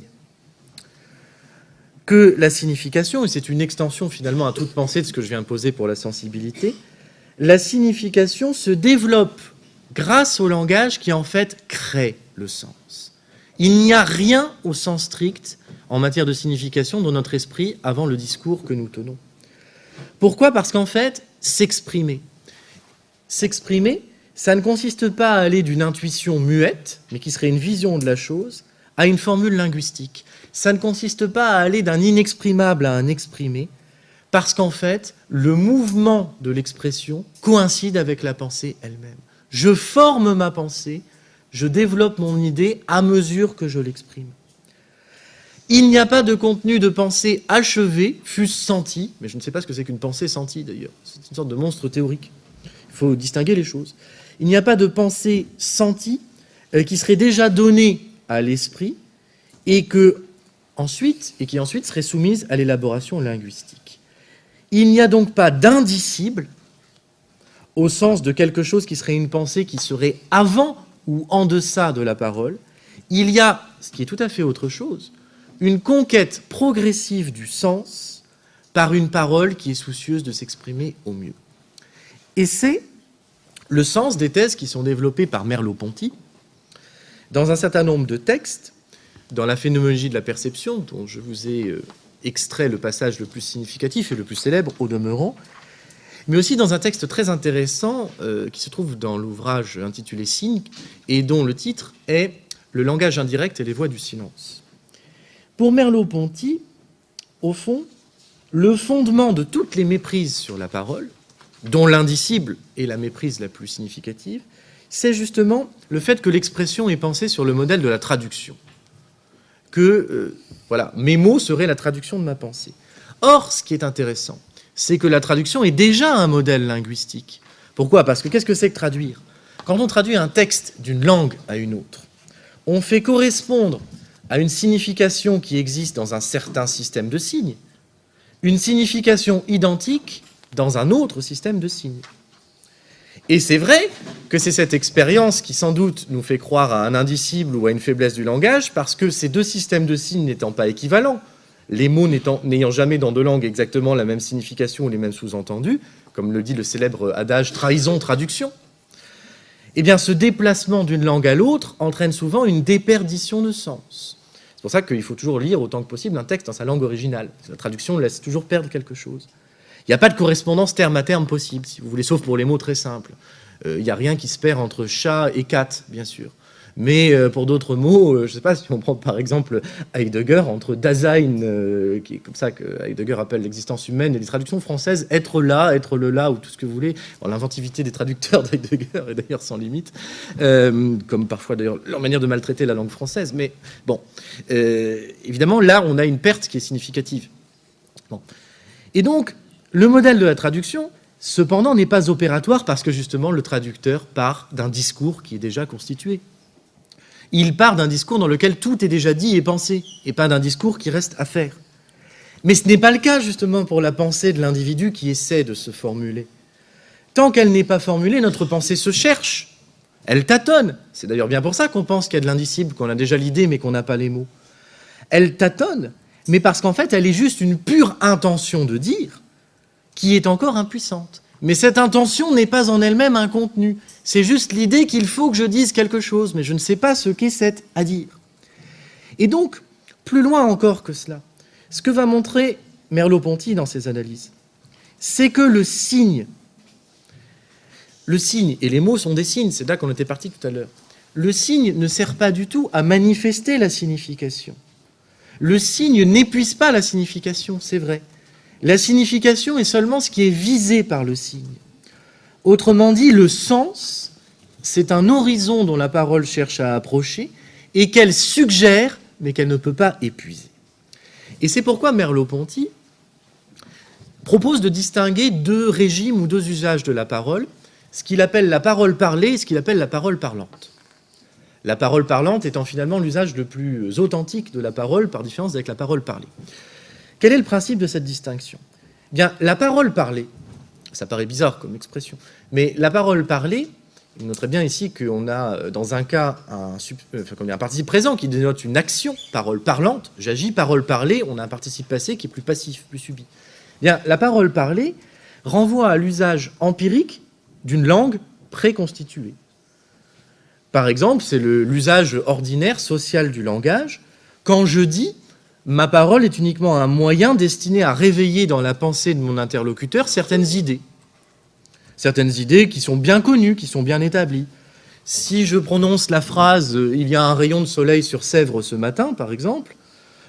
Que la signification, et c'est une extension finalement à toute pensée de ce que je viens de poser pour la sensibilité, la signification se développe grâce au langage qui en fait crée le sens. Il n'y a rien au sens strict en matière de signification dans notre esprit avant le discours que nous tenons. Pourquoi ? Parce qu'en fait, s'exprimer, ça ne consiste pas à aller d'une intuition muette, mais qui serait une vision de la chose, à une formule linguistique. Ça ne consiste pas à aller d'un inexprimable à un exprimé, parce qu'en fait, le mouvement de l'expression coïncide avec la pensée elle-même. Je forme ma pensée, je développe mon idée à mesure que je l'exprime. Il n'y a pas de contenu de pensée achevé, fût-ce senti, mais je ne sais pas ce que c'est qu'une pensée sentie d'ailleurs, c'est une sorte de monstre théorique. Il faut distinguer les choses. Il n'y a pas de pensée sentie qui serait déjà donnée à l'esprit et qui ensuite serait soumise à l'élaboration linguistique. Il n'y a donc pas d'indicible au sens de quelque chose qui serait une pensée qui serait avant ou en deçà de la parole. Il y a, ce qui est tout à fait autre chose, une conquête progressive du sens par une parole qui est soucieuse de s'exprimer au mieux. Et c'est le sens des thèses qui sont développées par Merleau-Ponty dans un certain nombre de textes, dans la phénoménologie de la perception, dont je vous ai extrait le passage le plus significatif et le plus célèbre au demeurant, mais aussi dans un texte très intéressant qui se trouve dans l'ouvrage intitulé Signes et dont le titre est « Le langage indirect et les voies du silence ». Pour Merleau-Ponty, au fond, le fondement de toutes les méprises sur la parole, dont l'indicible est la méprise la plus significative, c'est justement le fait que l'expression est pensée sur le modèle de la traduction. Voilà, mes mots seraient la traduction de ma pensée. Or, ce qui est intéressant, c'est que la traduction est déjà un modèle linguistique. Pourquoi ? Parce que qu'est-ce que c'est que traduire ? Quand on traduit un texte d'une langue à une autre, on fait correspondre à une signification qui existe dans un certain système de signes, une signification identique dans un autre système de signes. Et c'est vrai que c'est cette expérience qui sans doute nous fait croire à un indicible ou à une faiblesse du langage, parce que ces deux systèmes de signes n'étant pas équivalents, les mots n'ayant jamais dans deux langues exactement la même signification ou les mêmes sous-entendus, comme le dit le célèbre adage « trahison-traduction », eh bien ce déplacement d'une langue à l'autre entraîne souvent une déperdition de sens. C'est pour ça qu'il faut toujours lire autant que possible un texte dans sa langue originale. La traduction laisse toujours perdre quelque chose. Il n'y a pas de correspondance terme à terme possible, si vous voulez, sauf pour les mots très simples. Il n'y a rien qui se perd entre chat et cat, bien sûr. Mais pour d'autres mots, je ne sais pas, si on prend par exemple Heidegger, entre Dasein, qui est comme ça que Heidegger appelle l'existence humaine, et les traductions françaises, être là, être le là, ou tout ce que vous voulez. Bon, l'inventivité des traducteurs d'Heidegger est d'ailleurs sans limite, comme parfois d'ailleurs leur manière de maltraiter la langue française. Mais bon, évidemment, là, on a une perte qui est significative. Bon. Et donc, le modèle de la traduction, cependant, n'est pas opératoire parce que justement, le traducteur part d'un discours qui est déjà constitué. Il part d'un discours dans lequel tout est déjà dit et pensé, et pas d'un discours qui reste à faire. Mais ce n'est pas le cas, justement, pour la pensée de l'individu qui essaie de se formuler. Tant qu'elle n'est pas formulée, notre pensée se cherche, elle tâtonne. C'est d'ailleurs bien pour ça qu'on pense qu'il y a de l'indicible, qu'on a déjà l'idée, mais qu'on n'a pas les mots. Elle tâtonne, mais parce qu'en fait, elle est juste une pure intention de dire qui est encore impuissante. Mais cette intention n'est pas en elle-même un contenu. C'est juste l'idée qu'il faut que je dise quelque chose, mais je ne sais pas ce qu'est cet à dire. Et donc, plus loin encore que cela, ce que va montrer Merleau-Ponty dans ses analyses, c'est que le signe, et les mots sont des signes, c'est là qu'on était parti tout à l'heure, le signe ne sert pas du tout à manifester la signification. Le signe n'épuise pas la signification, c'est vrai. La signification est seulement ce qui est visé par le signe. Autrement dit, le sens, c'est un horizon dont la parole cherche à approcher et qu'elle suggère, mais qu'elle ne peut pas épuiser. Et c'est pourquoi Merleau-Ponty propose de distinguer deux régimes ou deux usages de la parole, ce qu'il appelle la parole parlée et ce qu'il appelle la parole parlante. La parole parlante étant finalement l'usage le plus authentique de la parole, par différence avec la parole parlée. Quel est le principe de cette distinction ? Bien, la parole parlée, Ça paraît bizarre comme expression. Mais la parole parlée, il noterait bien ici qu'on a, dans un cas, un participe présent qui dénote une action, parole parlante, j'agis, parole parlée, on a un participe passé qui est plus passif, plus subi. Bien, la parole parlée renvoie à l'usage empirique d'une langue préconstituée. Par exemple, c'est l'usage ordinaire, social du langage. Quand je dis, ma parole est uniquement un moyen destiné à réveiller dans la pensée de mon interlocuteur certaines idées. Certaines idées qui sont bien connues, qui sont bien établies. Si je prononce la phrase « il y a un rayon de soleil sur Sèvres ce matin », par exemple,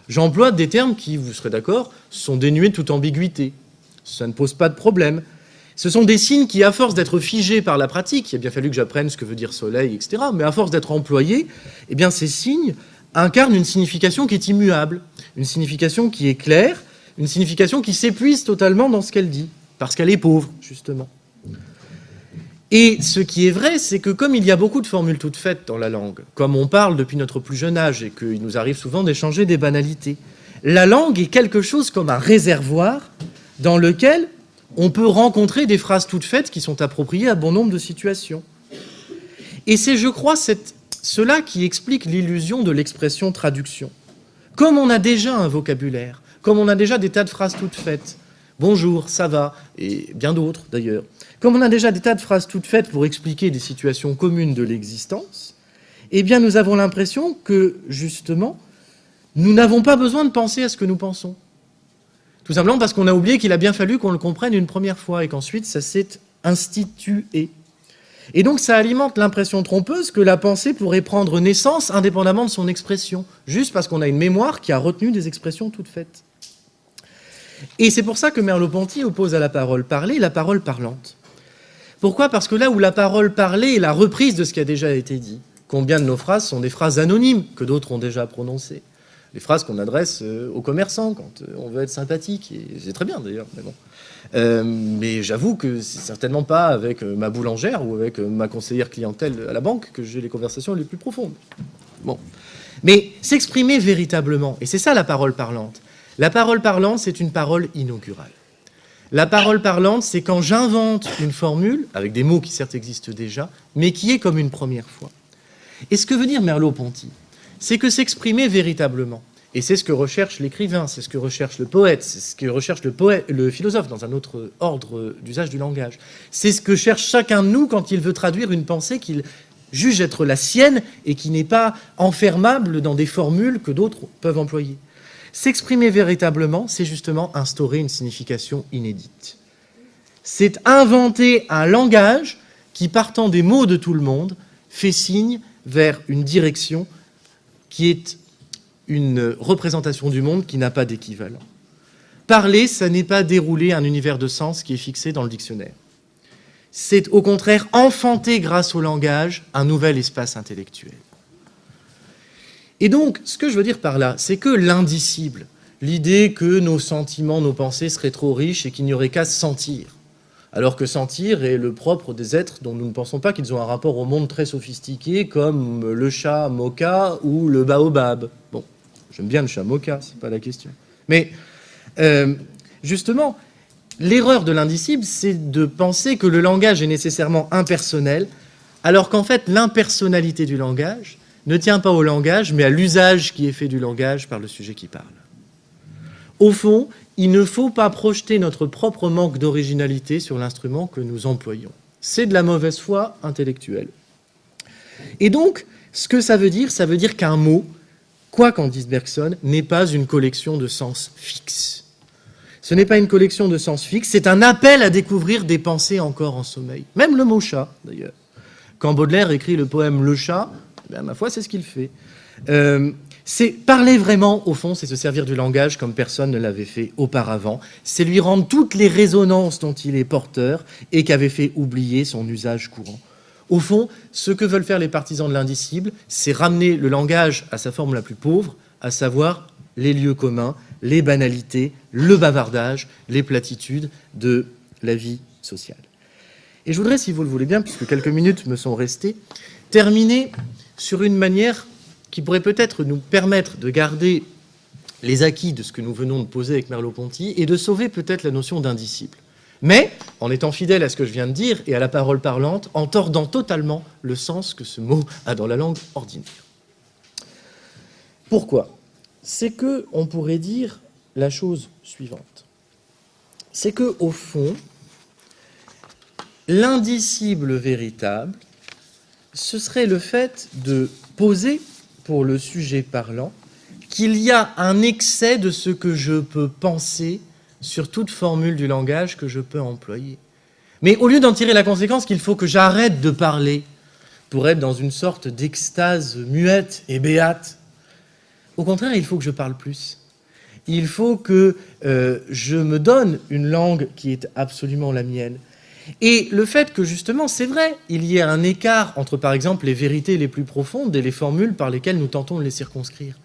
j'emploie des termes qui, vous serez d'accord, sont dénués de toute ambiguïté. Ça ne pose pas de problème. Ce sont des signes qui, à force d'être figés par la pratique, il a bien fallu que j'apprenne ce que veut dire soleil, etc., mais à force d'être employés, eh bien, ces signes incarnent une signification qui est immuable, une signification qui est claire, une signification qui s'épuise totalement dans ce qu'elle dit, parce qu'elle est pauvre, justement. Et ce qui est vrai, c'est que comme il y a beaucoup de formules toutes faites dans la langue, comme on parle depuis notre plus jeune âge et qu'il nous arrive souvent d'échanger des banalités, la langue est quelque chose comme un réservoir dans lequel on peut rencontrer des phrases toutes faites qui sont appropriées à bon nombre de situations. Et c'est, je crois, cela qui explique l'illusion de l'expression traduction. Comme on a déjà un vocabulaire, comme on a déjà des tas de phrases toutes faites, bonjour, ça va, et bien d'autres d'ailleurs, comme on a déjà des tas de phrases toutes faites pour expliquer des situations communes de l'existence, eh bien nous avons l'impression que, justement, nous n'avons pas besoin de penser à ce que nous pensons. Tout simplement parce qu'on a oublié qu'il a bien fallu qu'on le comprenne une première fois et qu'ensuite ça s'est institué. Et donc ça alimente l'impression trompeuse que la pensée pourrait prendre naissance indépendamment de son expression, juste parce qu'on a une mémoire qui a retenu des expressions toutes faites. Et c'est pour ça que Merleau-Ponty oppose à la parole parlée la parole parlante. Pourquoi ? Parce que là où la parole parlée est la reprise de ce qui a déjà été dit, combien de nos phrases sont des phrases anonymes que d'autres ont déjà prononcées ? Les phrases qu'on adresse aux commerçants quand on veut être sympathique, et c'est très bien d'ailleurs, mais bon. Mais j'avoue que c'est certainement pas avec ma boulangère ou avec ma conseillère clientèle à la banque que j'ai les conversations les plus profondes. Bon. Mais s'exprimer véritablement, et c'est ça la parole parlante. La parole parlante, c'est une parole inaugurale. La parole parlante, c'est quand j'invente une formule, avec des mots qui certes existent déjà, mais qui est comme une première fois. Et ce que veut dire Merleau-Ponty, c'est que s'exprimer véritablement, et c'est ce que recherche l'écrivain, c'est ce que recherche le poète, c'est ce que recherche le philosophe dans un autre ordre d'usage du langage, c'est ce que cherche chacun de nous quand il veut traduire une pensée qu'il juge être la sienne et qui n'est pas enfermable dans des formules que d'autres peuvent employer. S'exprimer véritablement, c'est justement instaurer une signification inédite. C'est inventer un langage qui, partant des mots de tout le monde, fait signe vers une direction qui est une représentation du monde qui n'a pas d'équivalent. Parler, ça n'est pas dérouler un univers de sens qui est fixé dans le dictionnaire. C'est au contraire enfanter grâce au langage un nouvel espace intellectuel. Et donc, ce que je veux dire par là, c'est que l'indicible, l'idée que nos sentiments, nos pensées seraient trop riches et qu'il n'y aurait qu'à sentir, alors que sentir est le propre des êtres dont nous ne pensons pas qu'ils ont un rapport au monde très sophistiqué, comme le chat moka ou le baobab. Bon, j'aime bien le chat moka, c'est pas la question. Mais justement, l'erreur de l'indicible, c'est de penser que le langage est nécessairement impersonnel, alors qu'en fait, l'impersonnalité du langage ne tient pas au langage, mais à l'usage qui est fait du langage par le sujet qui parle. Au fond, il ne faut pas projeter notre propre manque d'originalité sur l'instrument que nous employons. C'est de la mauvaise foi intellectuelle. Et donc, ce que ça veut dire qu'un mot, quoi qu'en dise Bergson, n'est pas une collection de sens fixes. Ce n'est pas une collection de sens fixes, c'est un appel à découvrir des pensées encore en sommeil. Même le mot chat, d'ailleurs. Quand Baudelaire écrit le poème « Le chat », ben, ma foi, c'est ce qu'il fait. C'est parler vraiment, au fond, c'est se servir du langage comme personne ne l'avait fait auparavant. C'est lui rendre toutes les résonances dont il est porteur et qu'avait fait oublier son usage courant. Au fond, ce que veulent faire les partisans de l'indicible, c'est ramener le langage à sa forme la plus pauvre, à savoir les lieux communs, les banalités, le bavardage, les platitudes de la vie sociale. Et je voudrais, si vous le voulez bien, puisque quelques minutes me sont restées, terminer sur une manière qui pourrait peut-être nous permettre de garder les acquis de ce que nous venons de poser avec Merleau-Ponty et de sauver peut-être la notion d'indicible. mais en étant fidèle à ce que je viens de dire et à la parole parlante, en tordant totalement le sens que ce mot a dans la langue ordinaire. Pourquoi ? C'est qu'on pourrait dire la chose suivante. C'est qu'au fond, l'indicible véritable, ce serait le fait de poser pour le sujet parlant qu'il y a un excès de ce que je peux penser sur toute formule du langage que je peux employer. Mais au lieu d'en tirer la conséquence qu'il faut que j'arrête de parler pour être dans une sorte d'extase muette et béate, au contraire, il faut que je parle plus. Il faut que je me donne une langue qui est absolument la mienne. Et le fait que, justement, c'est vrai, il y a un écart entre, par exemple, les vérités les plus profondes et les formules par lesquelles nous tentons de les circonscrire.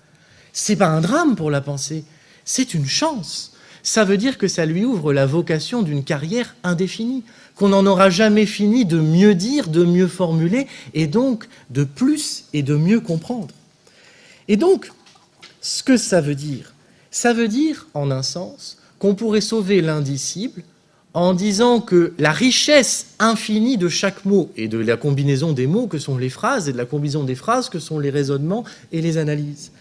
C'est pas un drame pour la pensée, c'est une chance. Ça veut dire que ça lui ouvre la vocation d'une carrière indéfinie, qu'on n'en aura jamais fini de mieux dire, de mieux formuler, et donc de plus et de mieux comprendre. Et donc, ce que ça veut dire, en un sens, qu'on pourrait sauver l'indicible en disant que la richesse infinie de chaque mot et de la combinaison des mots que sont les phrases et de la combinaison des phrases que sont les raisonnements et les analyses,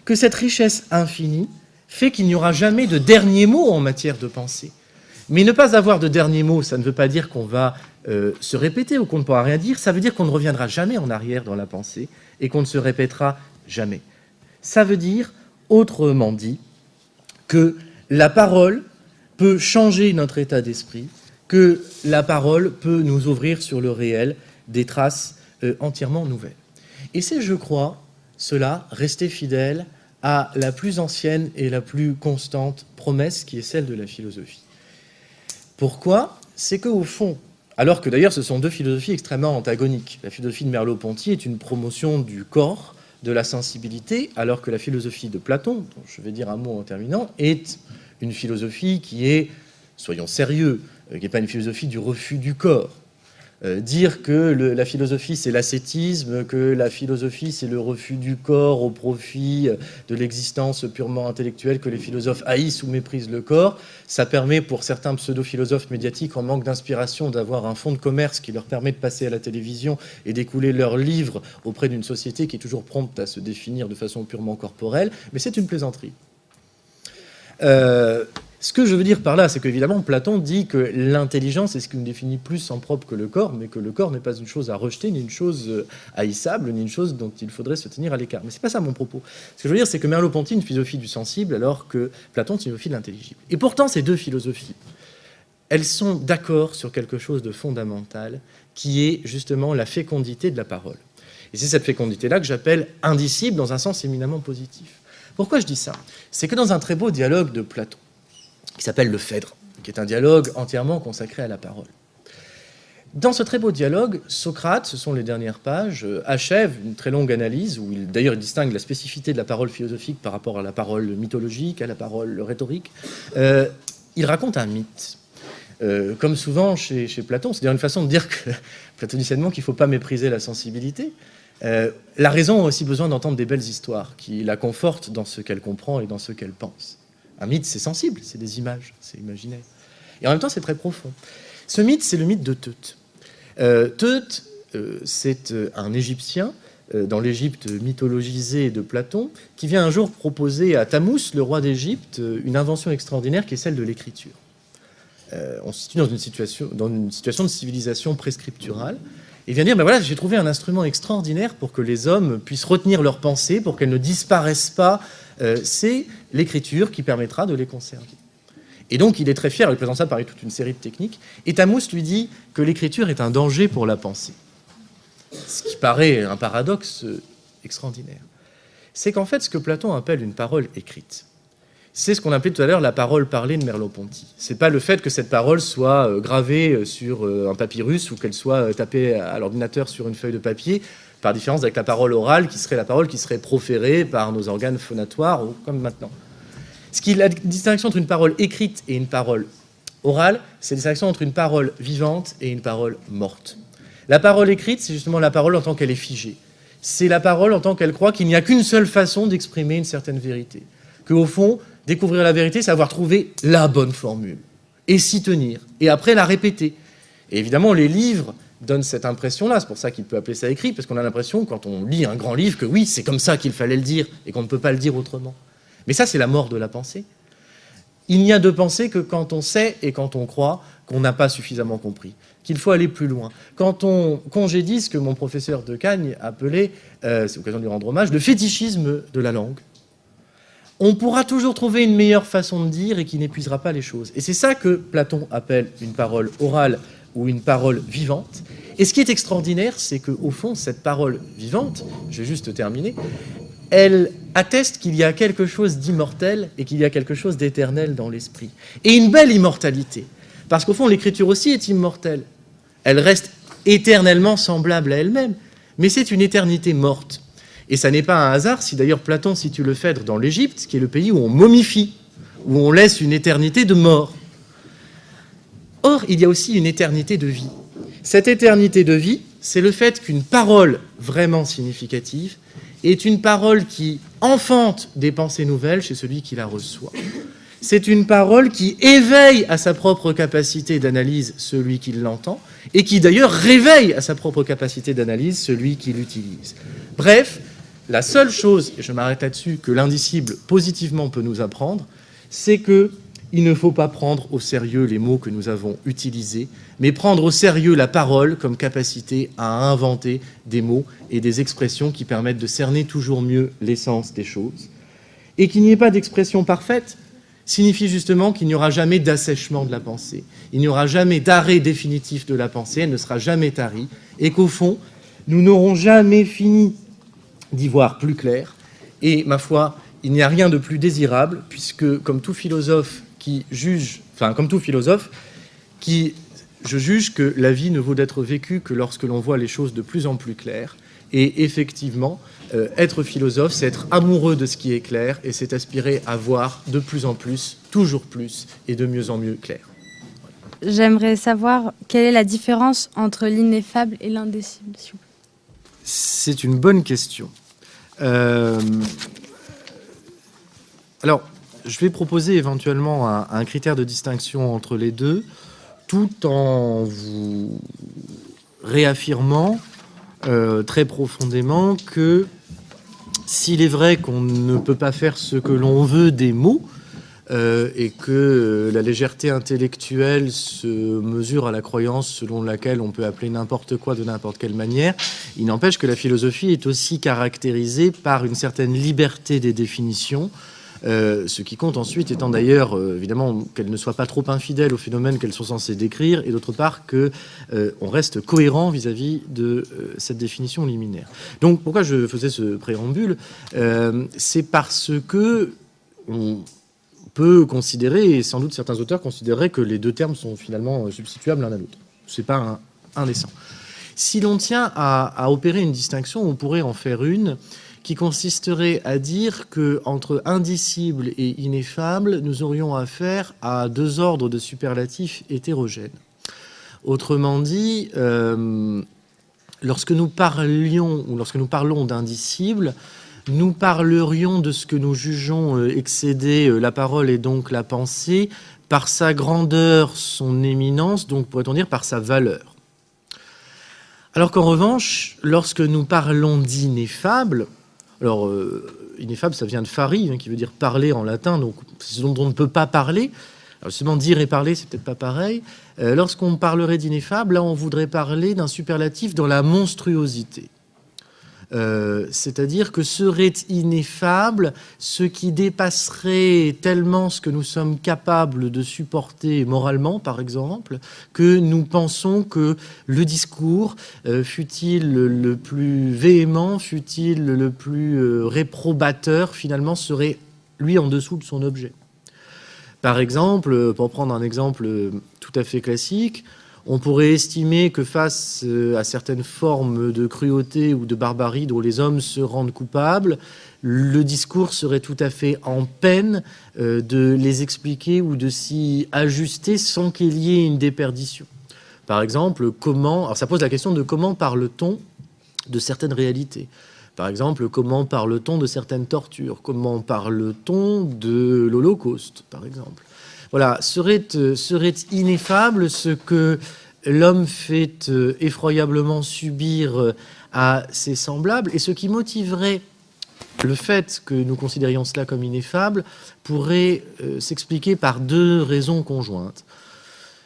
que cette richesse infinie fait qu'il n'y aura jamais de dernier mot en matière de pensée. Mais ne pas avoir de dernier mot, ça ne veut pas dire qu'on va se répéter ou qu'on ne pourra rien dire, ça veut dire qu'on ne reviendra jamais en arrière dans la pensée et qu'on ne se répétera jamais. Ça veut dire, autrement dit, que la parole peut changer notre état d'esprit, que la parole peut nous ouvrir sur le réel des traces entièrement nouvelles. Et c'est, je crois, cela, rester fidèle à la plus ancienne et la plus constante promesse qui est celle de la philosophie. Pourquoi ? C'est qu'au fond, alors que d'ailleurs ce sont deux philosophies extrêmement antagoniques, la philosophie de Merleau-Ponty est une promotion du corps, de la sensibilité, alors que la philosophie de Platon, dont je vais dire un mot en terminant, est une philosophie qui est, soyons sérieux, qui n'est pas une philosophie du refus du corps. Dire que la philosophie c'est l'ascétisme, que la philosophie c'est le refus du corps au profit de l'existence purement intellectuelle, que les philosophes haïssent ou méprisent le corps, ça permet pour certains pseudo-philosophes médiatiques en manque d'inspiration d'avoir un fonds de commerce qui leur permet de passer à la télévision et d'écouler leurs livres auprès d'une société qui est toujours prompte à se définir de façon purement corporelle, mais c'est une plaisanterie. Ce que je veux dire par là, c'est qu'évidemment, Platon dit que l'intelligence est ce qui nous définit plus en propre que le corps, mais que le corps n'est pas une chose à rejeter, ni une chose haïssable, ni une chose dont il faudrait se tenir à l'écart. Mais c'est pas ça mon propos. Ce que je veux dire, c'est que Merleau-Ponty est une philosophie du sensible, alors que Platon est une philosophie de l'intelligible. Et pourtant, ces deux philosophies, elles sont d'accord sur quelque chose de fondamental, qui est justement la fécondité de la parole. Et c'est cette fécondité-là que j'appelle indicible dans un sens éminemment positif. Pourquoi je dis ça ? C'est que dans un très beau dialogue de Platon, qui s'appelle le Phèdre, qui est un dialogue entièrement consacré à la parole. Dans ce très beau dialogue, Socrate, ce sont les dernières pages, achève une très longue analyse, où il distingue la spécificité de la parole philosophique par rapport à la parole mythologique, à la parole rhétorique. Il raconte un mythe. Comme souvent chez Platon, c'est-à-dire une façon de dire que, platoniciennement, qu'il ne faut pas mépriser la sensibilité. La raison a aussi besoin d'entendre des belles histoires qui la confortent dans ce qu'elle comprend et dans ce qu'elle pense. Un mythe, c'est sensible, c'est des images, c'est imaginaire. Et en même temps, c'est très profond. Ce mythe, c'est le mythe de Teute. Teute, c'est un Égyptien, dans l'Égypte mythologisée de Platon, qui vient un jour proposer à Thammuz, le roi d'Égypte, une invention extraordinaire qui est celle de l'écriture. On se situe dans une situation de civilisation prescripturale. Il vient dire, ben voilà, j'ai trouvé un instrument extraordinaire pour que les hommes puissent retenir leurs pensées, pour qu'elles ne disparaissent pas. C'est l'écriture qui permettra de les conserver. Et donc, il est très fier, il présente ça par toute une série de techniques. Et Thammuz lui dit que l'écriture est un danger pour la pensée. Ce qui paraît un paradoxe extraordinaire. C'est qu'en fait, ce que Platon appelle une parole écrite, c'est ce qu'on appelait tout à l'heure la parole parlée de Merleau-Ponty. C'est pas le fait que cette parole soit gravée sur un papyrus ou qu'elle soit tapée à l'ordinateur sur une feuille de papier, par différence avec la parole orale, qui serait la parole qui serait proférée par nos organes phonatoires, ou comme maintenant. La distinction entre une parole écrite et une parole orale, c'est la distinction entre une parole vivante et une parole morte. La parole écrite, c'est justement la parole en tant qu'elle est figée. C'est la parole en tant qu'elle croit qu'il n'y a qu'une seule façon d'exprimer une certaine vérité. Qu'au fond, découvrir la vérité, c'est avoir trouvé la bonne formule. et s'y tenir, et après la répéter. Et évidemment, les livres donnent cette impression-là, c'est pour ça qu'il peut appeler ça écrit, parce qu'on a l'impression, quand on lit un grand livre, que oui, c'est comme ça qu'il fallait le dire, et qu'on ne peut pas le dire autrement. Mais ça, c'est la mort de la pensée. Il n'y a de pensée que quand on sait et quand on croit qu'on n'a pas suffisamment compris, qu'il faut aller plus loin. Quand on congédie ce que mon professeur de Cagnes appelait, c'est l'occasion de lui rendre hommage, le fétichisme de la langue, on pourra toujours trouver une meilleure façon de dire et qui n'épuisera pas les choses. Et c'est ça que Platon appelle une parole orale ou une parole vivante. Et ce qui est extraordinaire, c'est qu'au fond, cette parole vivante, je vais juste terminer, elle atteste qu'il y a quelque chose d'immortel et qu'il y a quelque chose d'éternel dans l'esprit. Et une belle immortalité. Parce qu'au fond, l'écriture aussi est immortelle. Elle reste éternellement semblable à elle-même. Mais c'est une éternité morte. Et ça n'est pas un hasard si d'ailleurs Platon situe le Phèdre dans l'Égypte, qui est le pays où on momifie, où on laisse une éternité de mort. Or, il y a aussi une éternité de vie. Cette éternité de vie, c'est le fait qu'une parole vraiment significative est une parole qui enfante des pensées nouvelles chez celui qui la reçoit. C'est une parole qui éveille à sa propre capacité d'analyse celui qui l'entend, et qui d'ailleurs réveille à sa propre capacité d'analyse celui qui l'utilise. Bref, la seule chose, et je m'arrête là-dessus, que l'indicible positivement peut nous apprendre, c'est qu'il ne faut pas prendre au sérieux les mots que nous avons utilisés, mais prendre au sérieux la parole comme capacité à inventer des mots et des expressions qui permettent de cerner toujours mieux l'essence des choses. Et qu'il n'y ait pas d'expression parfaite signifie justement qu'il n'y aura jamais d'assèchement de la pensée. Il n'y aura jamais d'arrêt définitif de la pensée, elle ne sera jamais tarie, et qu'au fond, nous n'aurons jamais fini d'y voir plus clair. Et ma foi, il n'y a rien de plus désirable, puisque comme tout philosophe je juge que la vie ne vaut d'être vécue que lorsque l'on voit les choses de plus en plus claires. Et effectivement, être philosophe, c'est être amoureux de ce qui est clair, et c'est aspirer à voir de plus en plus, toujours plus, et de mieux en mieux clair.
J'aimerais savoir quelle est la différence entre l'ineffable et l'indicible, s'il vous plaît.
C'est une bonne question. Alors, je vais proposer éventuellement un critère de distinction entre les deux, tout en vous réaffirmant très profondément que s'il est vrai qu'on ne peut pas faire ce que l'on veut des mots, et que la légèreté intellectuelle se mesure à la croyance selon laquelle on peut appeler n'importe quoi de n'importe quelle manière, il n'empêche que la philosophie est aussi caractérisée par une certaine liberté des définitions, ce qui compte ensuite étant d'ailleurs, évidemment, qu'elles ne soient pas trop infidèles au phénomène qu'elles sont censées décrire, et d'autre part qu'on reste cohérent vis-à-vis de cette définition liminaire. Donc pourquoi je faisais ce préambule, c'est parce que on peut considérer, et sans doute certains auteurs considéreraient que les deux termes sont finalement substituables l'un à l'autre. Ce n'est pas indécent. Si l'on tient à opérer une distinction, on pourrait en faire une qui consisterait à dire qu'entre indicible et ineffable, nous aurions affaire à deux ordres de superlatifs hétérogènes. Autrement dit, lorsque nous parlons d'indicible, nous parlerions de ce que nous jugeons excéder la parole et donc la pensée par sa grandeur, son éminence, donc pourrait-on dire par sa valeur. Alors qu'en revanche, lorsque nous parlons d'ineffable, alors ineffable ça vient de fari, qui veut dire parler en latin, donc c'est ce dont on ne peut pas parler. Alors justement, dire et parler, c'est peut-être pas pareil. Lorsqu'on parlerait d'ineffable, là on voudrait parler d'un superlatif dans la monstruosité. C'est-à-dire que serait ineffable ce qui dépasserait tellement ce que nous sommes capables de supporter moralement, par exemple, que nous pensons que le discours, fût-il le plus véhément, fût-il le plus réprobateur, finalement serait, lui, en dessous de son objet. Par exemple, pour prendre un exemple tout à fait classique, on pourrait estimer que face à certaines formes de cruauté ou de barbarie dont les hommes se rendent coupables, le discours serait tout à fait en peine de les expliquer ou de s'y ajuster sans qu'il y ait une déperdition. Par exemple, alors ça pose la question de comment parle-t-on de certaines réalités. Par exemple, comment parle-t-on de certaines tortures? Comment parle-t-on de l'Holocauste, par exemple? voilà, serait ineffable ce que l'homme fait effroyablement subir à ses semblables, et ce qui motiverait le fait que nous considérions cela comme ineffable pourrait s'expliquer par deux raisons conjointes.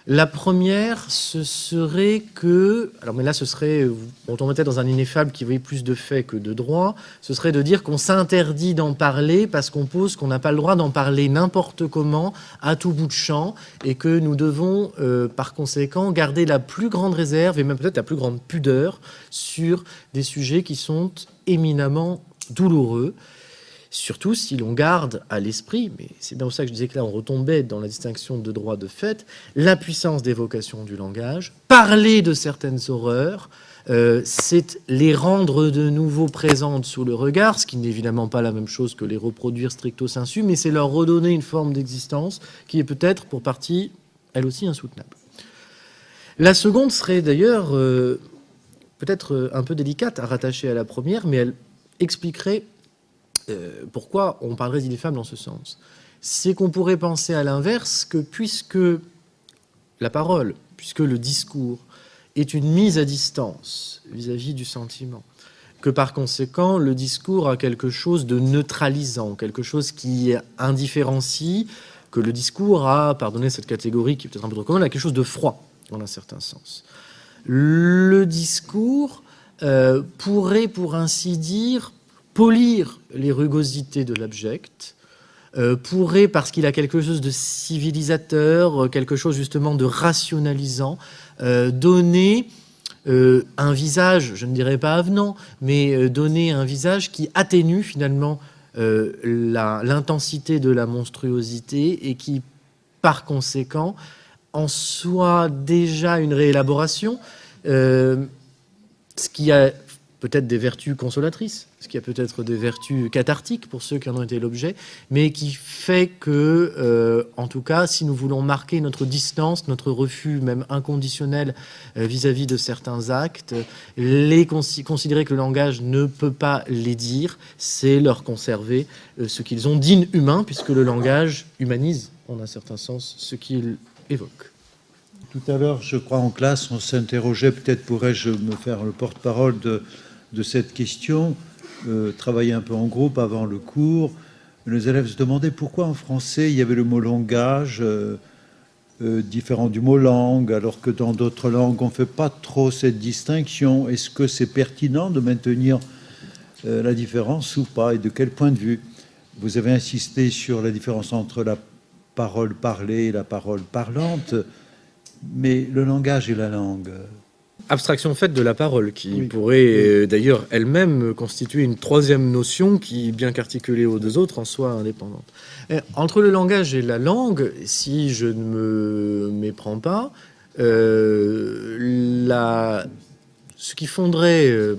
La première, ce serait que, alors mais là ce serait, on tomberait dans un ineffable qui voyait plus de faits que de droits, ce serait de dire qu'on s'interdit d'en parler parce qu'on pose qu'on n'a pas le droit d'en parler n'importe comment, à tout bout de champ, et que nous devons par conséquent garder la plus grande réserve et même peut-être la plus grande pudeur sur des sujets qui sont éminemment douloureux. Surtout si l'on garde à l'esprit, mais c'est bien pour ça que je disais que là on retombait dans la distinction de droit de fait, la puissance d'évocation du langage. Parler de certaines horreurs, c'est les rendre de nouveau présentes sous le regard, ce qui n'est évidemment pas la même chose que les reproduire stricto sensu, mais c'est leur redonner une forme d'existence qui est peut-être pour partie, elle aussi, insoutenable. La seconde serait d'ailleurs peut-être un peu délicate à rattacher à la première, mais elle expliquerait pourquoi on parlerait d'ineffable dans ce sens. C'est qu'on pourrait penser à l'inverse que puisque la parole, puisque le discours est une mise à distance vis-à-vis du sentiment, que par conséquent le discours a quelque chose de neutralisant, quelque chose qui indifférencie, que le discours a, pardonnez cette catégorie qui est peut-être un peu trop commune, a quelque chose de froid dans un certain sens. Le discours pourrait, pour ainsi dire, polir les rugosités de l'abject, pourrait, parce qu'il a quelque chose de civilisateur, quelque chose justement de rationalisant, donner un visage, je ne dirais pas avenant, mais donner un visage qui atténue finalement l'intensité de la monstruosité et qui, par conséquent, en soit déjà une réélaboration, ce qui a peut-être des vertus consolatrices, ce qui a peut-être des vertus cathartiques pour ceux qui en ont été l'objet, mais qui fait que, en tout cas, si nous voulons marquer notre distance, notre refus même inconditionnel vis-à-vis de certains actes, considérer que le langage ne peut pas les dire, c'est leur conserver ce qu'ils ont d'inhumain, puisque le langage humanise, en un certain sens, ce qu'il évoque.
Tout à l'heure, je crois, en classe, on s'interrogeait, peut-être pourrais-je me faire le porte-parole de cette question, travailler un peu en groupe avant le cours. Les élèves se demandaient pourquoi en français il y avait le mot langage différent du mot langue, alors que dans d'autres langues on ne fait pas trop cette distinction. Est-ce que c'est pertinent de maintenir la différence ou pas, et de quel point de vue? Vous avez insisté sur la différence entre la parole parlée et la parole parlante, mais le langage et la langue...
Abstraction faite de la parole, qui pourrait d'ailleurs elle-même constituer une troisième notion qui, bien qu'articulée aux deux autres, en soit indépendante. Entre le langage et la langue, si je ne me méprends pas, ce qui fonderait,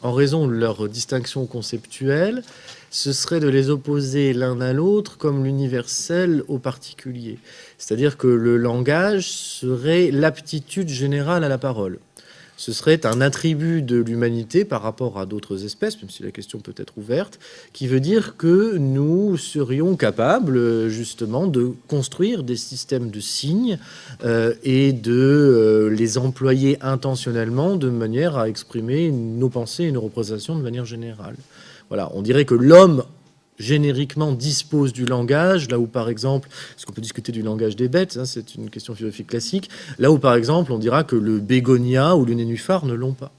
en raison de leur distinction conceptuelle, ce serait de les opposer l'un à l'autre comme l'universel au particulier. C'est-à-dire que le langage serait l'aptitude générale à la parole. Ce serait un attribut de l'humanité par rapport à d'autres espèces, même si la question peut être ouverte, qui veut dire que nous serions capables justement de construire des systèmes de signes et de les employer intentionnellement de manière à exprimer nos pensées et nos représentations de manière générale. Voilà, on dirait que l'homme génériquement dispose du langage, là où par exemple, est-ce qu'on peut discuter du langage des bêtes, hein, c'est une question philosophique classique, là où par exemple on dira que le bégonia ou le nénuphar ne l'ont pas.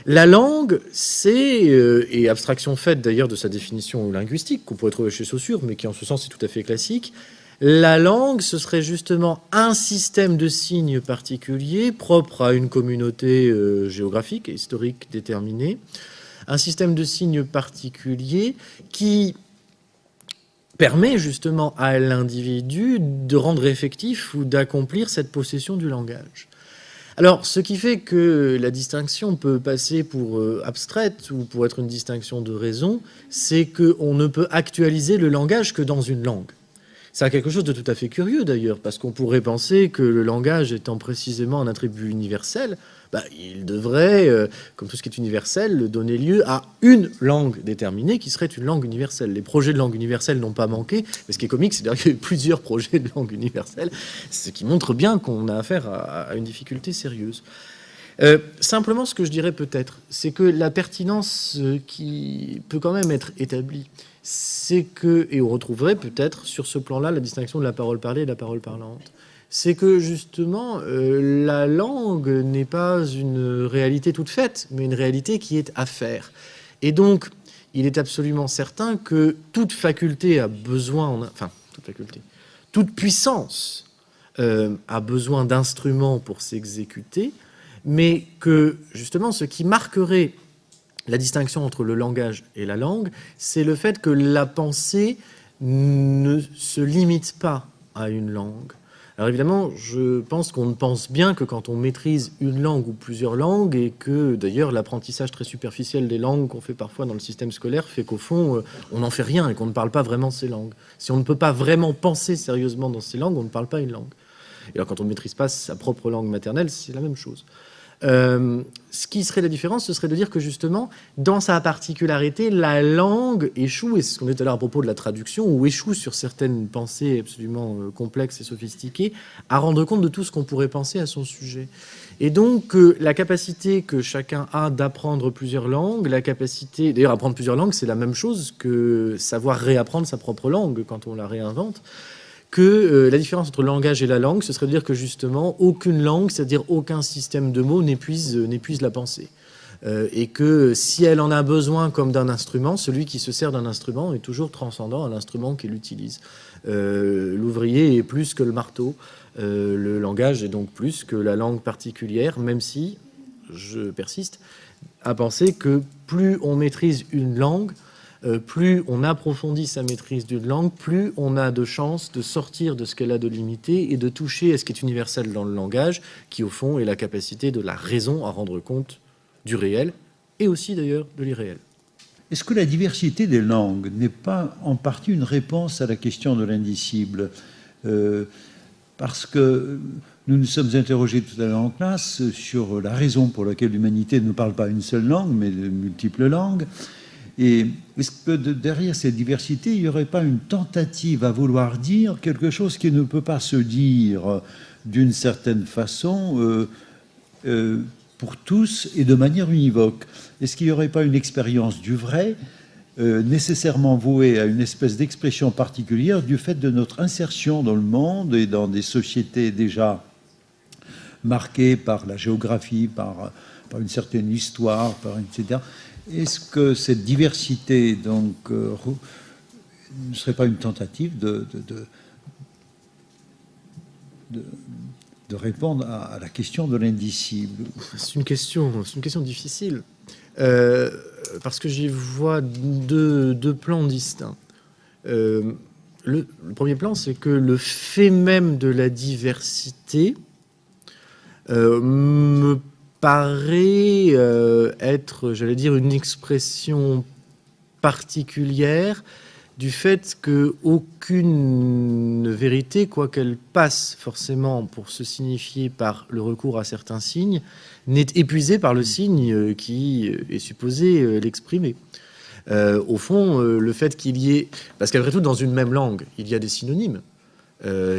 La langue, c'est, et abstraction faite d'ailleurs de sa définition linguistique, qu'on pourrait trouver chez Saussure, mais qui en ce sens est tout à fait classique, la langue, ce serait justement un système de signes particuliers propre à une communauté géographique et historique déterminée, un système de signes particuliers qui permet justement à l'individu de rendre effectif ou d'accomplir cette possession du langage. Alors, ce qui fait que la distinction peut passer pour abstraite ou pour être une distinction de raison, c'est qu'on ne peut actualiser le langage que dans une langue. Ça a quelque chose de tout à fait curieux d'ailleurs, parce qu'on pourrait penser que le langage étant précisément un attribut universel, il devrait, comme tout ce qui est universel, donner lieu à une langue déterminée qui serait une langue universelle. Les projets de langue universelle n'ont pas manqué, mais ce qui est comique, c'est qu'il y a eu plusieurs projets de langue universelle, ce qui montre bien qu'on a affaire à une difficulté sérieuse. Simplement, ce que je dirais peut-être, c'est que la pertinence qui peut quand même être établie, c'est que, et on retrouverait peut-être sur ce plan-là la distinction de la parole parlée et de la parole parlante, c'est que justement, la langue n'est pas une réalité toute faite, mais une réalité qui est à faire. Et donc, il est absolument certain que toute faculté a besoin, toute puissance a besoin d'instruments pour s'exécuter, mais que justement, ce qui marquerait la distinction entre le langage et la langue, c'est le fait que la pensée ne se limite pas à une langue. Alors évidemment, je pense qu'on ne pense bien que quand on maîtrise une langue ou plusieurs langues, et que d'ailleurs l'apprentissage très superficiel des langues qu'on fait parfois dans le système scolaire fait qu'au fond, on n'en fait rien et qu'on ne parle pas vraiment ces langues. Si on ne peut pas vraiment penser sérieusement dans ces langues, on ne parle pas une langue. Et alors quand on ne maîtrise pas sa propre langue maternelle, c'est la même chose. Ce qui serait la différence, ce serait de dire que justement, dans sa particularité, la langue échoue, et c'est ce qu'on dit tout à l'heure à propos de la traduction, ou échoue sur certaines pensées absolument complexes et sophistiquées, à rendre compte de tout ce qu'on pourrait penser à son sujet. Et donc, la capacité que chacun a d'apprendre plusieurs langues, la capacité... D'ailleurs, apprendre plusieurs langues, c'est la même chose que savoir réapprendre sa propre langue quand on la réinvente. Que la différence entre le langage et la langue, ce serait de dire que justement, aucune langue, c'est-à-dire aucun système de mots n'épuise la pensée. Et que si elle en a besoin comme d'un instrument, celui qui se sert d'un instrument est toujours transcendant à l'instrument qu'il utilise. L'ouvrier est plus que le marteau. Le langage est donc plus que la langue particulière, même si, je persiste, à penser que plus on maîtrise une langue, plus on approfondit sa maîtrise d'une langue, plus on a de chances de sortir de ce qu'elle a de limité et de toucher à ce qui est universel dans le langage, qui au fond est la capacité de la raison à rendre compte du réel, et aussi d'ailleurs de l'irréel.
Est-ce que la diversité des langues n'est pas en partie une réponse à la question de l'indicible ? Parce que nous nous sommes interrogés tout à l'heure en classe sur la raison pour laquelle l'humanité ne parle pas une seule langue, mais de multiples langues. Et est-ce que derrière cette diversité, il n'y aurait pas une tentative à vouloir dire quelque chose qui ne peut pas se dire d'une certaine façon pour tous et de manière univoque? Est-ce qu'il n'y aurait pas une expérience du vrai nécessairement vouée à une espèce d'expression particulière du fait de notre insertion dans le monde et dans des sociétés déjà marquées par la géographie, par une certaine histoire, etc. Est-ce que cette diversité donc ne serait pas une tentative de répondre à la question de l'indicible?
C'est une question difficile, parce que j'y vois deux plans distincts. Le premier plan, c'est que le fait même de la diversité me paraît être, j'allais dire, une expression particulière du fait qu'aucune vérité, quoi qu'elle passe forcément pour se signifier par le recours à certains signes, n'est épuisée par le signe qui est supposé l'exprimer. Au fond, le fait qu'il y ait... Parce qu'après tout, dans une même langue, il y a des synonymes,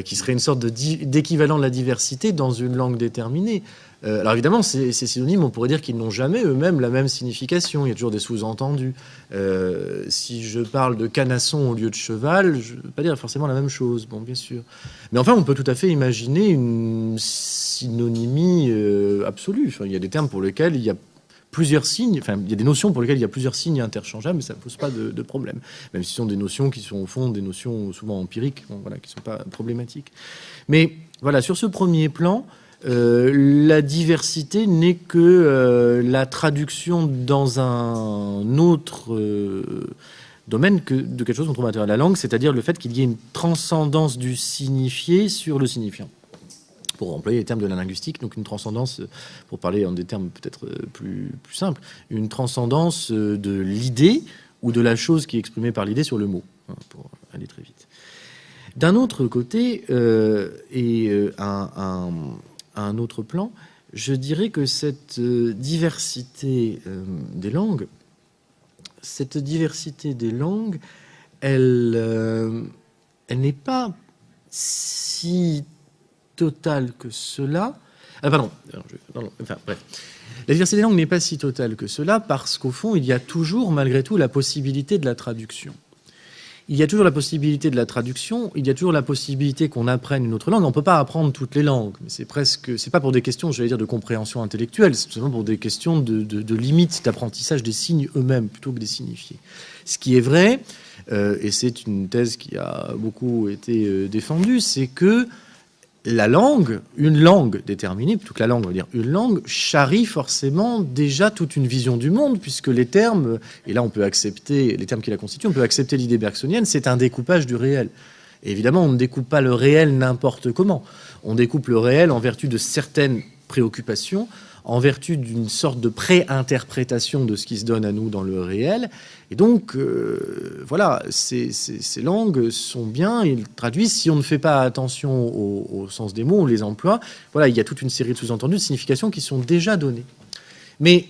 qui seraient une sorte d'équivalent de la diversité dans une langue déterminée. Alors évidemment, ces synonymes, on pourrait dire qu'ils n'ont jamais eux-mêmes la même signification. Il y a toujours des sous-entendus. Si je parle de canasson au lieu de cheval, je ne veux pas dire forcément la même chose, bon, bien sûr. Mais enfin, on peut tout à fait imaginer une synonymie absolue. Enfin, il y a des termes pour lesquels il y a plusieurs signes, enfin, il y a des notions pour lesquelles il y a plusieurs signes interchangeables, mais ça ne pose pas de problème. Même si ce sont des notions qui sont, au fond, des notions souvent empiriques, bon, voilà, qui ne sont pas problématiques. Mais voilà, sur ce premier plan, la diversité n'est que la traduction dans un autre domaine que de quelque chose qu'on trouve à l'intérieur de la langue, c'est-à-dire le fait qu'il y ait une transcendance du signifié sur le signifiant. Pour employer les termes de la linguistique, donc une transcendance, pour parler en des termes peut-être plus simples, une transcendance de l'idée ou de la chose qui est exprimée par l'idée sur le mot, hein, pour aller très vite. D'un autre côté, à un autre plan, je dirais que cette diversité des langues, elle n'est pas si totale que cela. Ah, pardon. Bref. La diversité des langues n'est pas si totale que cela parce qu'au fond, il y a toujours, malgré tout, la possibilité de la traduction. Il y a toujours la possibilité de la traduction, il y a toujours la possibilité qu'on apprenne une autre langue. On ne peut pas apprendre toutes les langues, mais c'est pas pour des questions, j'allais dire, de compréhension intellectuelle, c'est simplement pour des questions de limite d'apprentissage des signes eux-mêmes plutôt que des signifiés. Ce qui est vrai, et c'est une thèse qui a beaucoup été défendue, c'est que la langue, une langue déterminée, plutôt que la langue, on va dire une langue, charrie forcément déjà toute une vision du monde, puisque les termes, et là on peut accepter les termes qui la constituent, on peut accepter l'idée bergsonienne, c'est un découpage du réel. Et évidemment, on ne découpe pas le réel n'importe comment. On découpe le réel en vertu de certaines préoccupations, en vertu d'une sorte de pré-interprétation de ce qui se donne à nous dans le réel. Et donc, voilà, ces langues sont bien, ils traduisent. Si on ne fait pas attention au sens des mots, on les emploie. Voilà, il y a toute une série de sous-entendus, de significations qui sont déjà données. Mais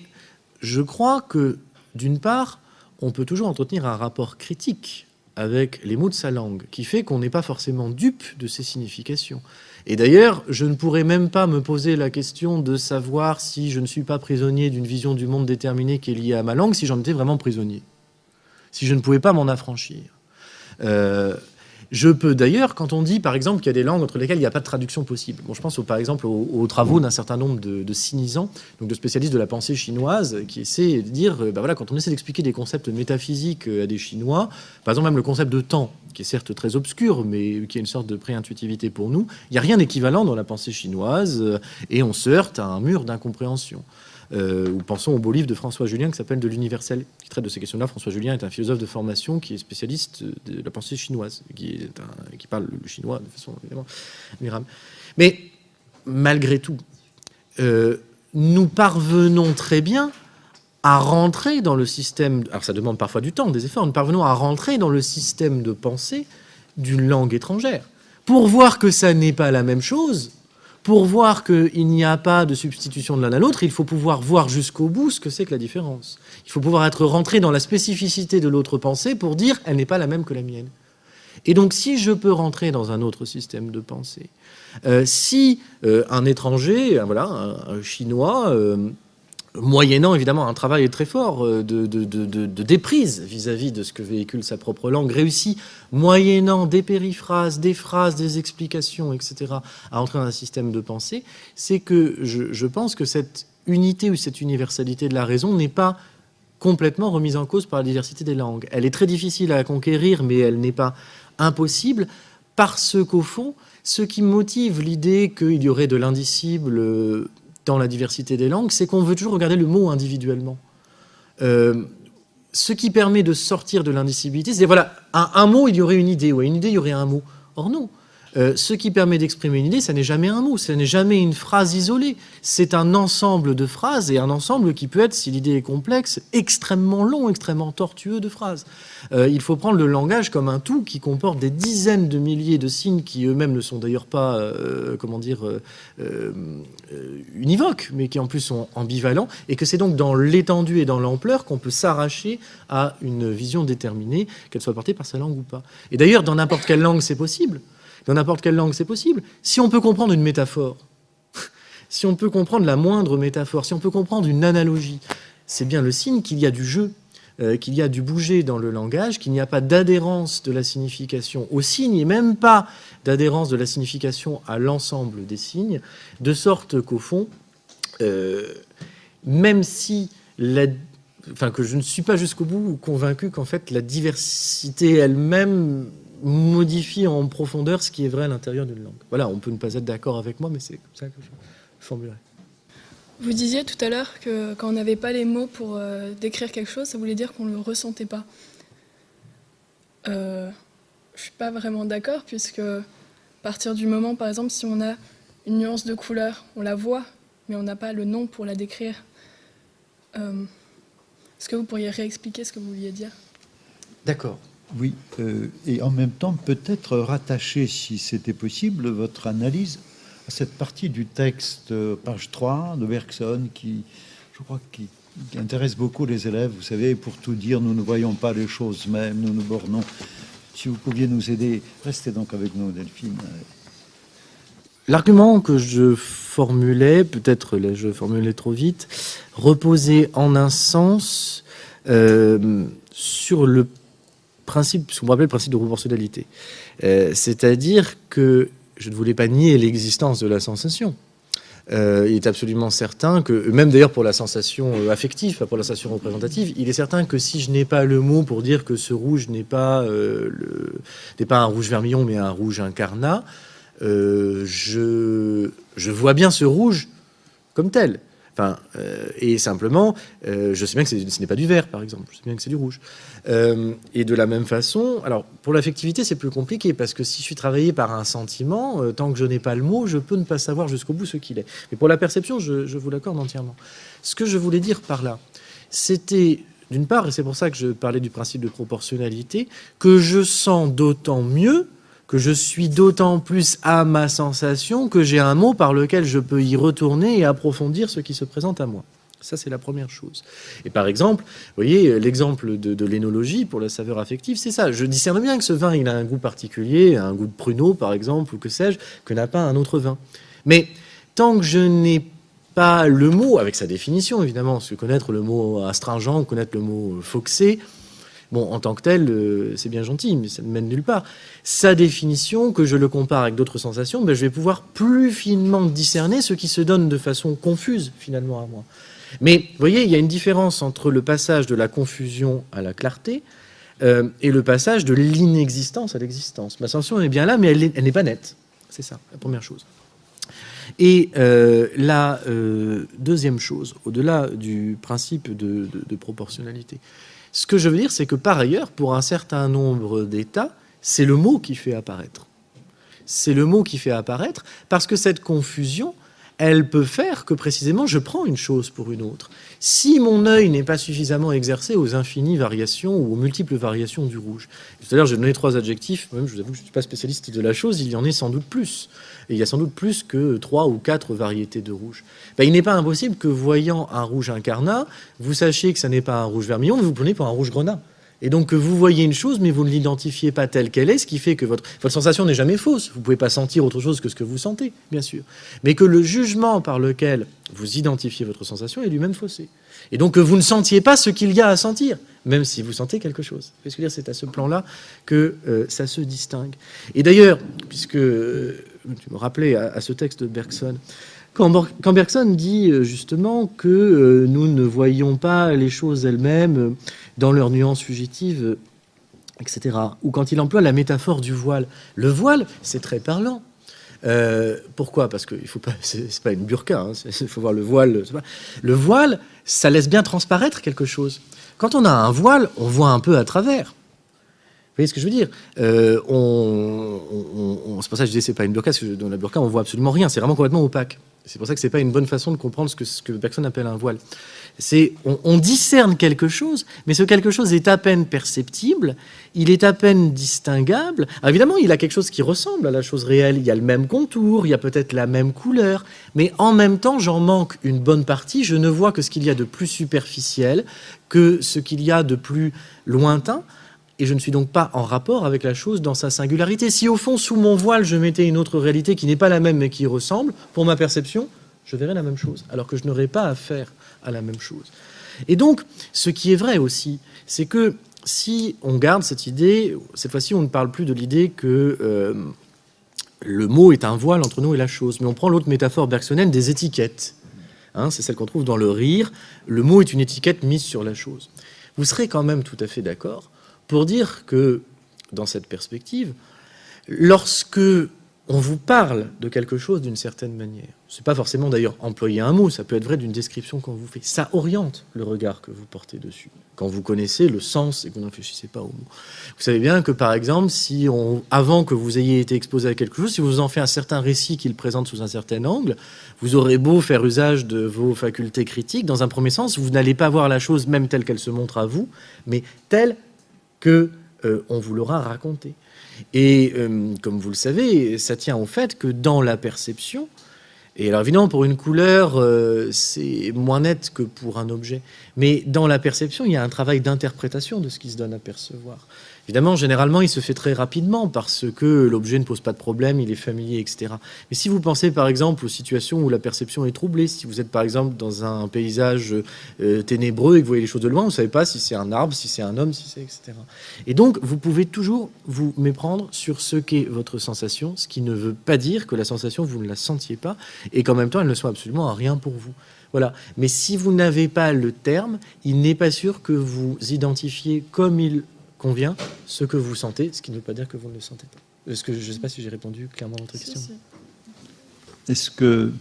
je crois que, d'une part, on peut toujours entretenir un rapport critique avec les mots de sa langue, qui fait qu'on n'est pas forcément dupe de ces significations. Et d'ailleurs, je ne pourrais même pas me poser la question de savoir si je ne suis pas prisonnier d'une vision du monde déterminée qui est liée à ma langue, si j'en étais vraiment prisonnier, si je ne pouvais pas m'en affranchir. Je peux d'ailleurs, quand on dit par exemple qu'il y a des langues entre lesquelles il n'y a pas de traduction possible, bon, je pense par exemple aux travaux d'un certain nombre de cynisants, donc de spécialistes de la pensée chinoise, qui essaient de dire, voilà, quand on essaie d'expliquer des concepts métaphysiques à des Chinois, par exemple même le concept de temps, qui est certes très obscur, mais qui a une sorte de préintuitivité pour nous, il n'y a rien d'équivalent dans la pensée chinoise, et on se heurte à un mur d'incompréhension. Ou pensons au beau livre de François Julien qui s'appelle De l'universel, qui traite de ces questions-là. François Julien est un philosophe de formation qui est spécialiste de la pensée chinoise, qui parle le chinois de façon évidemment admirable. Mais malgré tout, nous parvenons très bien à rentrer dans le système, alors ça demande parfois du temps, des efforts, nous parvenons à rentrer dans le système de pensée d'une langue étrangère. Pour voir que ça n'est pas la même chose, pour voir qu'il n'y a pas de substitution de l'un à l'autre, il faut pouvoir voir jusqu'au bout ce que c'est que la différence. Il faut pouvoir être rentré dans la spécificité de l'autre pensée pour dire elle n'est pas la même que la mienne. Et donc si je peux rentrer dans un autre système de pensée, si un étranger, voilà, un Chinois, moyennant évidemment un travail très fort de déprise vis-à-vis de ce que véhicule sa propre langue, réussit, moyennant des périphrases, des phrases, des explications, etc., à entrer dans un système de pensée, c'est que je pense que cette unité ou cette universalité de la raison n'est pas complètement remise en cause par la diversité des langues. Elle est très difficile à conquérir, mais elle n'est pas impossible, parce qu'au fond, ce qui motive l'idée qu'il y aurait de l'indicible dans la diversité des langues, c'est qu'on veut toujours regarder le mot individuellement. Ce qui permet de sortir de l'indicibilité, c'est voilà, un mot, il y aurait une idée, ou une idée, il y aurait un mot. Or non. Ce qui permet d'exprimer une idée, ça n'est jamais un mot, ça n'est jamais une phrase isolée. C'est un ensemble de phrases, et un ensemble qui peut être, si l'idée est complexe, extrêmement long, extrêmement tortueux de phrases. Il faut prendre le langage comme un tout qui comporte des dizaines de milliers de signes qui eux-mêmes ne sont d'ailleurs pas, univoques, mais qui en plus sont ambivalents, et que c'est donc dans l'étendue et dans l'ampleur qu'on peut s'arracher à une vision déterminée, qu'elle soit portée par sa langue ou pas. Et d'ailleurs, dans n'importe quelle langue, c'est possible. Dans n'importe quelle langue, c'est possible. Si on peut comprendre une métaphore, si on peut comprendre la moindre métaphore, si on peut comprendre une analogie, c'est bien le signe qu'il y a du jeu, qu'il y a du bouger dans le langage, qu'il n'y a pas d'adhérence de la signification au signe, et même pas d'adhérence de la signification à l'ensemble des signes, de sorte qu'au fond, même si que je ne suis pas jusqu'au bout convaincu qu'en fait la diversité elle-même modifie en profondeur ce qui est vrai à l'intérieur d'une langue. Voilà, on peut ne pas être d'accord avec moi, mais c'est comme ça que je formulerai.
Vous disiez tout à l'heure que quand on n'avait pas les mots pour décrire quelque chose, ça voulait dire qu'on ne le ressentait pas. Je ne suis pas vraiment d'accord, puisque à partir du moment, par exemple, si on a une nuance de couleur, on la voit, mais on n'a pas le nom pour la décrire. Est-ce que vous pourriez réexpliquer ce que vous vouliez dire ?
D'accord.
Oui, et en même temps, peut-être rattacher, si c'était possible, votre analyse à cette partie du texte, page 3 de Bergson, qui, je crois, qui intéresse beaucoup les élèves. Vous savez, pour tout dire, nous ne voyons pas les choses mêmes, nous nous bornons. Si vous pouviez nous aider, restez donc avec nous, Delphine.
L'argument que je formulais, peut-être là, je formulais trop vite, reposait en un sens sur le principe, ce qu'on appelle le principe de proportionnalité. C'est-à-dire que je ne voulais pas nier l'existence de la sensation. Il est absolument certain que, même d'ailleurs pour la sensation affective, pas pour la sensation représentative, il est certain que si je n'ai pas le mot pour dire que ce rouge n'est pas un rouge vermillon, mais un rouge incarnat, je vois bien ce rouge comme tel. Enfin, et simplement, je sais bien que ce n'est pas du vert, par exemple. Je sais bien que c'est du rouge. Et de la même façon, alors pour l'affectivité, c'est plus compliqué parce que si je suis travaillé par un sentiment, tant que je n'ai pas le mot, je peux ne pas savoir jusqu'au bout ce qu'il est. Mais pour la perception, je vous l'accorde entièrement. Ce que je voulais dire par là, c'était d'une part, et c'est pour ça que je parlais du principe de proportionnalité, que je sens d'autant mieux, que je suis d'autant plus à ma sensation que j'ai un mot par lequel je peux y retourner et approfondir ce qui se présente à moi. Ça, c'est la première chose. Et par exemple, vous voyez, l'exemple de l'énologie pour la saveur affective, c'est ça. Je discerne bien que ce vin, il a un goût particulier, un goût de pruneau, par exemple, ou que sais-je, que n'a pas un autre vin. Mais tant que je n'ai pas le mot, avec sa définition, évidemment, parce que connaître le mot astringent, connaître le mot foxé, bon, en tant que tel, c'est bien gentil, mais ça ne mène nulle part. Sa définition, que je le compare avec d'autres sensations, ben, je vais pouvoir plus finement discerner ce qui se donne de façon confuse, finalement, à moi. Mais, vous voyez, il y a une différence entre le passage de la confusion à la clarté et le passage de l'inexistence à l'existence. Ma sensation est bien là, mais elle n'est pas nette. C'est ça, la première chose. Et la deuxième chose, au-delà du principe de proportionnalité, ce que je veux dire, c'est que par ailleurs, pour un certain nombre d'états, c'est le mot qui fait apparaître. C'est le mot qui fait apparaître parce que cette confusion, elle peut faire que précisément je prends une chose pour une autre. Si mon œil n'est pas suffisamment exercé aux infinies variations ou aux multiples variations du rouge. Tout à l'heure, j'ai donné 3 adjectifs. Même, je vous avoue que je ne suis pas spécialiste de la chose, il y en a sans doute plus. Et il y a sans doute plus que 3 ou 4 variétés de rouge. Ben, il n'est pas impossible que, voyant un rouge incarnat, vous sachiez que ça n'est pas un rouge vermillon, mais vous prenez pour un rouge grenat. Et donc que vous voyez une chose, mais vous ne l'identifiez pas telle qu'elle est, ce qui fait que votre sensation n'est jamais fausse. Vous ne pouvez pas sentir autre chose que ce que vous sentez, bien sûr. Mais que le jugement par lequel vous identifiez votre sensation est lui-même faussé. Et donc que vous ne sentiez pas ce qu'il y a à sentir, même si vous sentez quelque chose. C'est à ce plan-là que ça se distingue. Et d'ailleurs, puisque tu me rappelais à ce texte de Bergson, quand Bergson dit justement que nous ne voyons pas les choses elles-mêmes dans leurs nuances fugitives, etc., ou quand il emploie la métaphore du voile, le voile, c'est très parlant. Pourquoi ? Parce que c'est pas une burqa, hein, il faut voir le voile. Le voile, ça laisse bien transparaître quelque chose. Quand on a un voile, on voit un peu à travers. Vous voyez ce que je veux dire ? C'est pour ça que je disais c'est pas une burqa, parce que dans la burqa on voit absolument rien, c'est vraiment complètement opaque. C'est pour ça que c'est pas une bonne façon de comprendre ce que Bergson appelle un voile. On discerne quelque chose, mais ce quelque chose est à peine perceptible, il est à peine distinguable. Alors évidemment, il a quelque chose qui ressemble à la chose réelle, il y a le même contour, il y a peut-être la même couleur, mais en même temps, j'en manque une bonne partie, je ne vois que ce qu'il y a de plus superficiel, que ce qu'il y a de plus lointain, et je ne suis donc pas en rapport avec la chose dans sa singularité. Si au fond, sous mon voile, je mettais une autre réalité qui n'est pas la même, mais qui ressemble, pour ma perception, je verrais la même chose, alors que je n'aurais pas affaire à la même chose. Et donc, ce qui est vrai aussi, c'est que si on garde cette idée, cette fois-ci, on ne parle plus de l'idée que le mot est un voile entre nous et la chose, mais on prend l'autre métaphore bergsonienne des étiquettes. Hein, c'est celle qu'on trouve dans le rire. Le mot est une étiquette mise sur la chose. Vous serez quand même tout à fait d'accord pour dire que, dans cette perspective, lorsque on vous parle de quelque chose d'une certaine manière, c'est pas forcément d'ailleurs employer un mot, ça peut être vrai d'une description qu'on vous fait, ça oriente le regard que vous portez dessus, quand vous connaissez le sens et que vous ne réfléchissez pas au mot. Vous savez bien que, par exemple, avant que vous ayez été exposé à quelque chose, si vous en faites un certain récit qu'il présente sous un certain angle, vous aurez beau faire usage de vos facultés critiques, dans un premier sens, vous n'allez pas voir la chose même telle qu'elle se montre à vous, mais telle que on vous l'aura raconté. Et comme vous le savez, ça tient au fait que dans la perception, et alors évidemment pour une couleur, c'est moins net que pour un objet, mais dans la perception, il y a un travail d'interprétation de ce qui se donne à percevoir. Évidemment, généralement, il se fait très rapidement parce que l'objet ne pose pas de problème, il est familier, etc. Mais si vous pensez par exemple aux situations où la perception est troublée, si vous êtes par exemple dans un paysage ténébreux et que vous voyez les choses de loin, vous ne savez pas si c'est un arbre, si c'est un homme, si c'est etc. Et donc, vous pouvez toujours vous méprendre sur ce qu'est votre sensation, ce qui ne veut pas dire que la sensation, vous ne la sentiez pas et qu'en même temps, elle ne soit absolument à rien pour vous. Voilà. Mais si vous n'avez pas le terme, il n'est pas sûr que vous identifiez comme il convient ce que vous sentez, ce qui ne veut pas dire que vous ne le sentez pas. Je ne sais pas si j'ai répondu clairement à votre question.
Si.
Est-ce que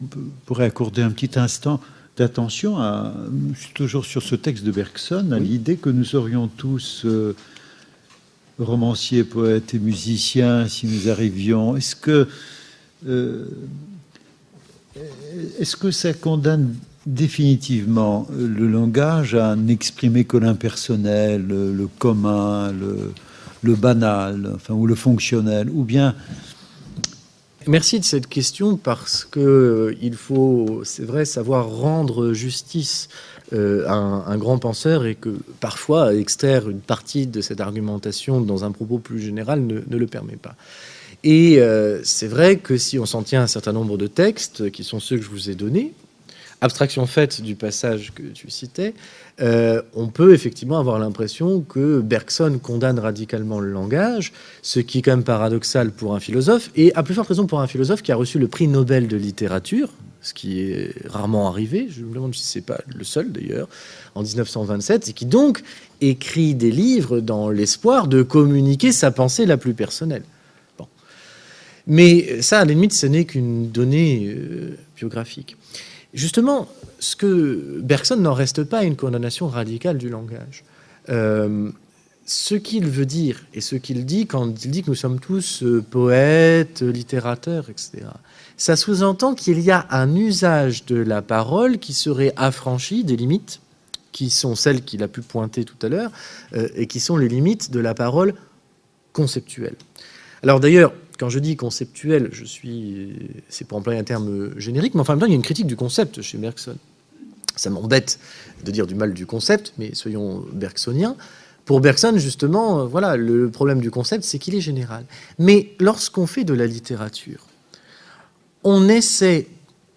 on pourrait accorder un petit instant d'attention toujours sur ce texte de Bergson, à l'idée que nous serions tous romanciers, poètes et musiciens si nous arrivions. Est-ce que ça condamne définitivement le langage à n'exprimer que l'impersonnel, le commun, le banal, enfin, ou le fonctionnel, ou bien...
Merci de cette question parce que il faut, c'est vrai, savoir rendre justice à un grand penseur et que parfois extraire une partie de cette argumentation dans un propos plus général ne le permet pas. Et c'est vrai que si on s'en tient à un certain nombre de textes, qui sont ceux que je vous ai donnés, abstraction faite du passage que tu citais, on peut effectivement avoir l'impression que Bergson condamne radicalement le langage, ce qui est quand même paradoxal pour un philosophe, et à plus forte raison pour un philosophe qui a reçu le prix Nobel de littérature, ce qui est rarement arrivé, je me demande si c'est pas le seul d'ailleurs, en 1927, et qui donc écrit des livres dans l'espoir de communiquer sa pensée la plus personnelle. Bon. Mais ça, à la limite, ce n'est qu'une donnée biographique. Justement, ce que Bergson n'en reste pas à une condamnation radicale du langage. Ce qu'il veut dire et ce qu'il dit quand il dit que nous sommes tous poètes, littérateurs, etc., ça sous-entend qu'il y a un usage de la parole qui serait affranchi des limites, qui sont celles qu'il a pu pointer tout à l'heure, et qui sont les limites de la parole conceptuelle. Alors d'ailleurs, quand je dis conceptuel, c'est pour employer un terme générique, mais enfin, en même temps, il y a une critique du concept chez Bergson. Ça m'embête de dire du mal du concept, mais soyons bergsoniens. Pour Bergson, justement, voilà, le problème du concept, c'est qu'il est général. Mais lorsqu'on fait de la littérature, on essaie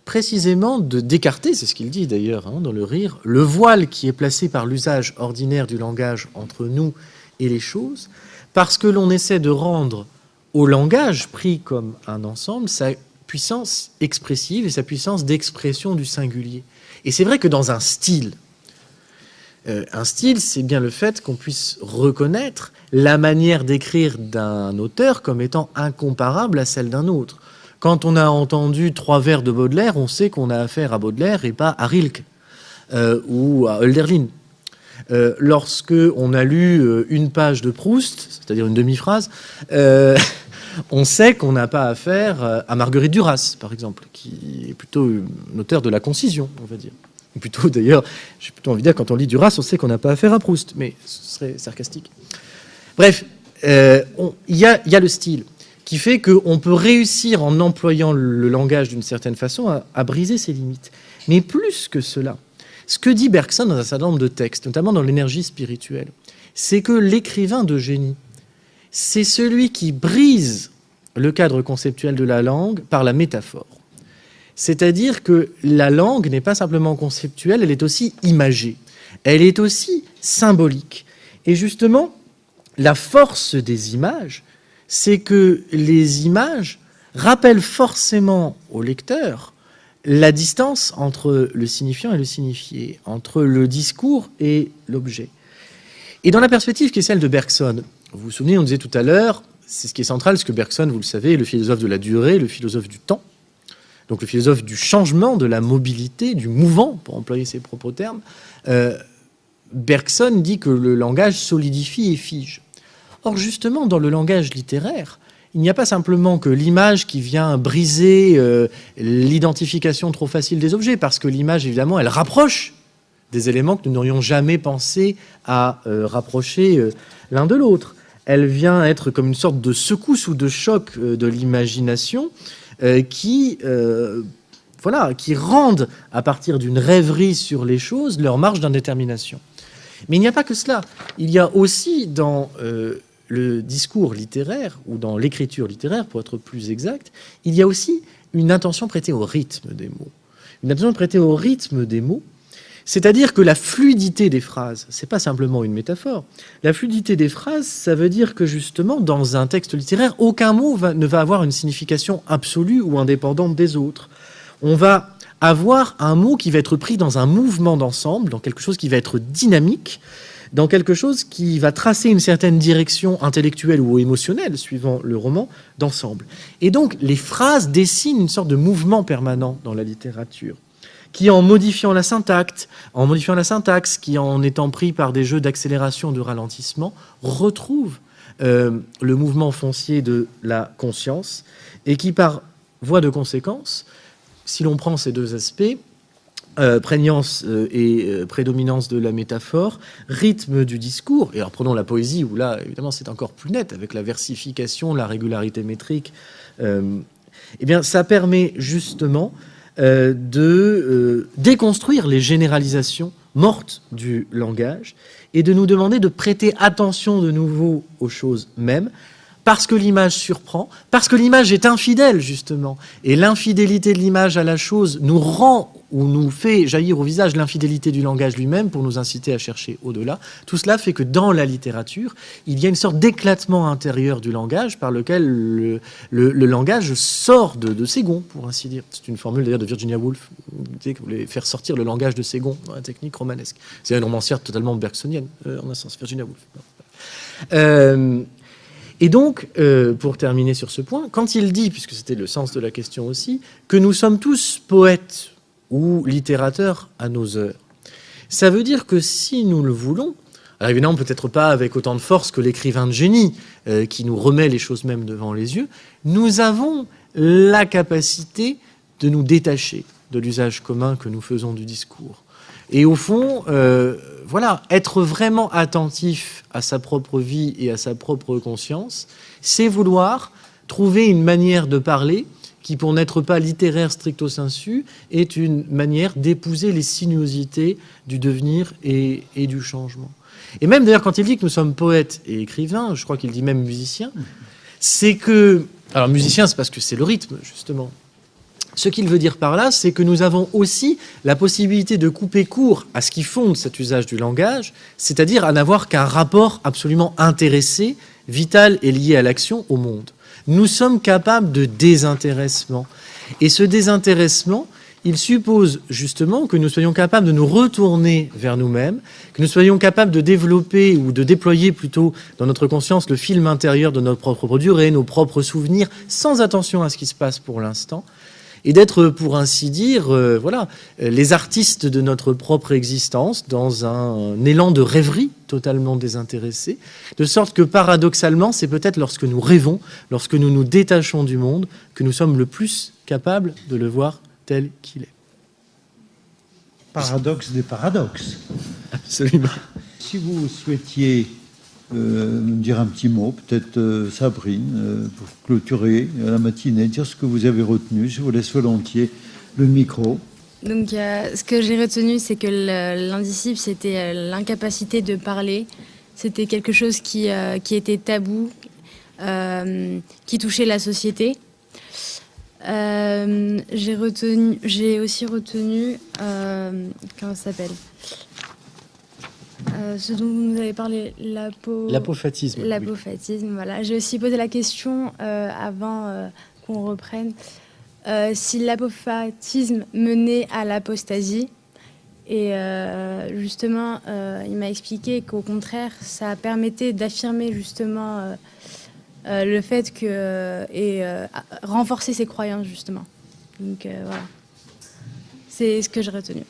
précisément d'écarter, c'est ce qu'il dit d'ailleurs dans Le Rire, le voile qui est placé par l'usage ordinaire du langage entre nous et les choses, parce que l'on essaie de rendre au langage, pris comme un ensemble, sa puissance expressive et sa puissance d'expression du singulier. Et c'est vrai que dans un style, c'est bien le fait qu'on puisse reconnaître la manière d'écrire d'un auteur comme étant incomparable à celle d'un autre. Quand on a entendu 3 vers de Baudelaire, on sait qu'on a affaire à Baudelaire et pas à Rilke ou à Hölderlin. Lorsque on a lu une page de Proust, c'est-à-dire une demi-phrase, on sait qu'on n'a pas affaire à Marguerite Duras, par exemple, qui est plutôt une auteure de la concision, on va dire. Ou plutôt, d'ailleurs, j'ai plutôt envie de dire, quand on lit Duras, on sait qu'on n'a pas affaire à Proust, mais ce serait sarcastique. Bref, il y a le style qui fait qu'on peut réussir, en employant le langage d'une certaine façon, à briser ses limites. Mais plus que cela, ce que dit Bergson dans un certain nombre de textes, notamment dans l'énergie spirituelle, c'est que l'écrivain de génie, c'est celui qui brise le cadre conceptuel de la langue par la métaphore. C'est-à-dire que la langue n'est pas simplement conceptuelle, elle est aussi imagée, elle est aussi symbolique. Et justement, la force des images, c'est que les images rappellent forcément au lecteur la distance entre le signifiant et le signifié, entre le discours et l'objet. Et dans la perspective qui est celle de Bergson, vous vous souvenez, on disait tout à l'heure, c'est ce qui est central, parce que Bergson, vous le savez, est le philosophe de la durée, le philosophe du temps, donc le philosophe du changement, de la mobilité, du mouvant, pour employer ses propres termes. Bergson dit que le langage solidifie et fige. Or, justement, dans le langage littéraire, il n'y a pas simplement que l'image qui vient briser l'identification trop facile des objets, parce que l'image, évidemment, elle rapproche des éléments que nous n'aurions jamais pensé à rapprocher l'un de l'autre. Elle vient être comme une sorte de secousse ou de choc de l'imagination qui rendent, à partir d'une rêverie sur les choses, leur marge d'indétermination. Mais il n'y a pas que cela. Il y a aussi dans le discours littéraire, ou dans l'écriture littéraire, pour être plus exact, il y a aussi une attention prêtée au rythme des mots. Une attention prêtée au rythme des mots, c'est-à-dire que la fluidité des phrases, c'est pas simplement une métaphore. La fluidité des phrases, ça veut dire que justement, dans un texte littéraire, aucun mot ne va avoir une signification absolue ou indépendante des autres. On va avoir un mot qui va être pris dans un mouvement d'ensemble, dans quelque chose qui va être dynamique, dans quelque chose qui va tracer une certaine direction intellectuelle ou émotionnelle, suivant le roman, d'ensemble. Et donc, les phrases dessinent une sorte de mouvement permanent dans la littérature, qui, en modifiant la syntaxe, qui, en étant pris par des jeux d'accélération, de ralentissement, retrouve le mouvement foncier de la conscience, et qui, par voie de conséquence, si l'on prend ces deux aspects, prégnance et prédominance de la métaphore, rythme du discours, et alors prenons la poésie, où là, évidemment, c'est encore plus net, avec la versification, la régularité métrique, eh bien, ça permet justement de déconstruire les généralisations mortes du langage et de nous demander de prêter attention de nouveau aux choses mêmes, parce que l'image surprend, parce que l'image est infidèle, justement. Et l'infidélité de l'image à la chose nous rend ou nous fait jaillir au visage l'infidélité du langage lui-même pour nous inciter à chercher au-delà. Tout cela fait que dans la littérature, il y a une sorte d'éclatement intérieur du langage par lequel le langage sort de ses gonds, pour ainsi dire. C'est une formule d'ailleurs de Virginia Woolf, qui voulait faire sortir le langage de ses gonds dans la technique romanesque. C'est une romancière totalement bergsonienne, en un sens, Virginia Woolf. Et donc, pour terminer sur ce point, quand il dit, puisque c'était le sens de la question aussi, que nous sommes tous poètes ou littérateurs à nos heures, ça veut dire que si nous le voulons, alors évidemment peut-être pas avec autant de force que l'écrivain de génie qui nous remet les choses mêmes devant les yeux, nous avons la capacité de nous détacher de l'usage commun que nous faisons du discours. Et au fond, être vraiment attentif à sa propre vie et à sa propre conscience, c'est vouloir trouver une manière de parler qui, pour n'être pas littéraire stricto sensu, est une manière d'épouser les sinuosités du devenir et du changement. Et même d'ailleurs, quand il dit que nous sommes poètes et écrivains, je crois qu'il dit même musiciens, c'est que... Alors musicien, c'est parce que c'est le rythme, justement. Ce qu'il veut dire par là, c'est que nous avons aussi la possibilité de couper court à ce qui fonde cet usage du langage, c'est-à-dire à n'avoir qu'un rapport absolument intéressé, vital et lié à l'action, au monde. Nous sommes capables de désintéressement. Et ce désintéressement, il suppose justement que nous soyons capables de nous retourner vers nous-mêmes, que nous soyons capables de développer ou de déployer plutôt dans notre conscience le film intérieur de notre propre durée, nos propres souvenirs, sans attention à ce qui se passe pour l'instant, et d'être, pour ainsi dire, les artistes de notre propre existence dans un élan de rêverie totalement désintéressé, de sorte que paradoxalement, c'est peut-être lorsque nous rêvons, lorsque nous nous détachons du monde, que nous sommes le plus capables de le voir tel qu'il est.
Paradoxe des paradoxes.
Absolument.
Si vous souhaitiez nous dire un petit mot, peut-être Sabrine, pour clôturer la matinée, dire ce que vous avez retenu. Je vous laisse volontiers le micro.
Donc, ce que j'ai retenu, c'est que l'indicible, c'était l'incapacité de parler. C'était quelque chose qui était tabou, qui touchait la société. J'ai aussi retenu, comment ça s'appelle ? Ce dont vous nous avez parlé,
l'apophatisme.
L'apophatisme, oui. Voilà. J'ai aussi posé la question avant qu'on reprenne si l'apophatisme menait à l'apostasie. Et justement, il m'a expliqué qu'au contraire, ça permettait d'affirmer justement le fait que et renforcer ses croyances justement. Donc voilà, c'est ce que j'ai retenu.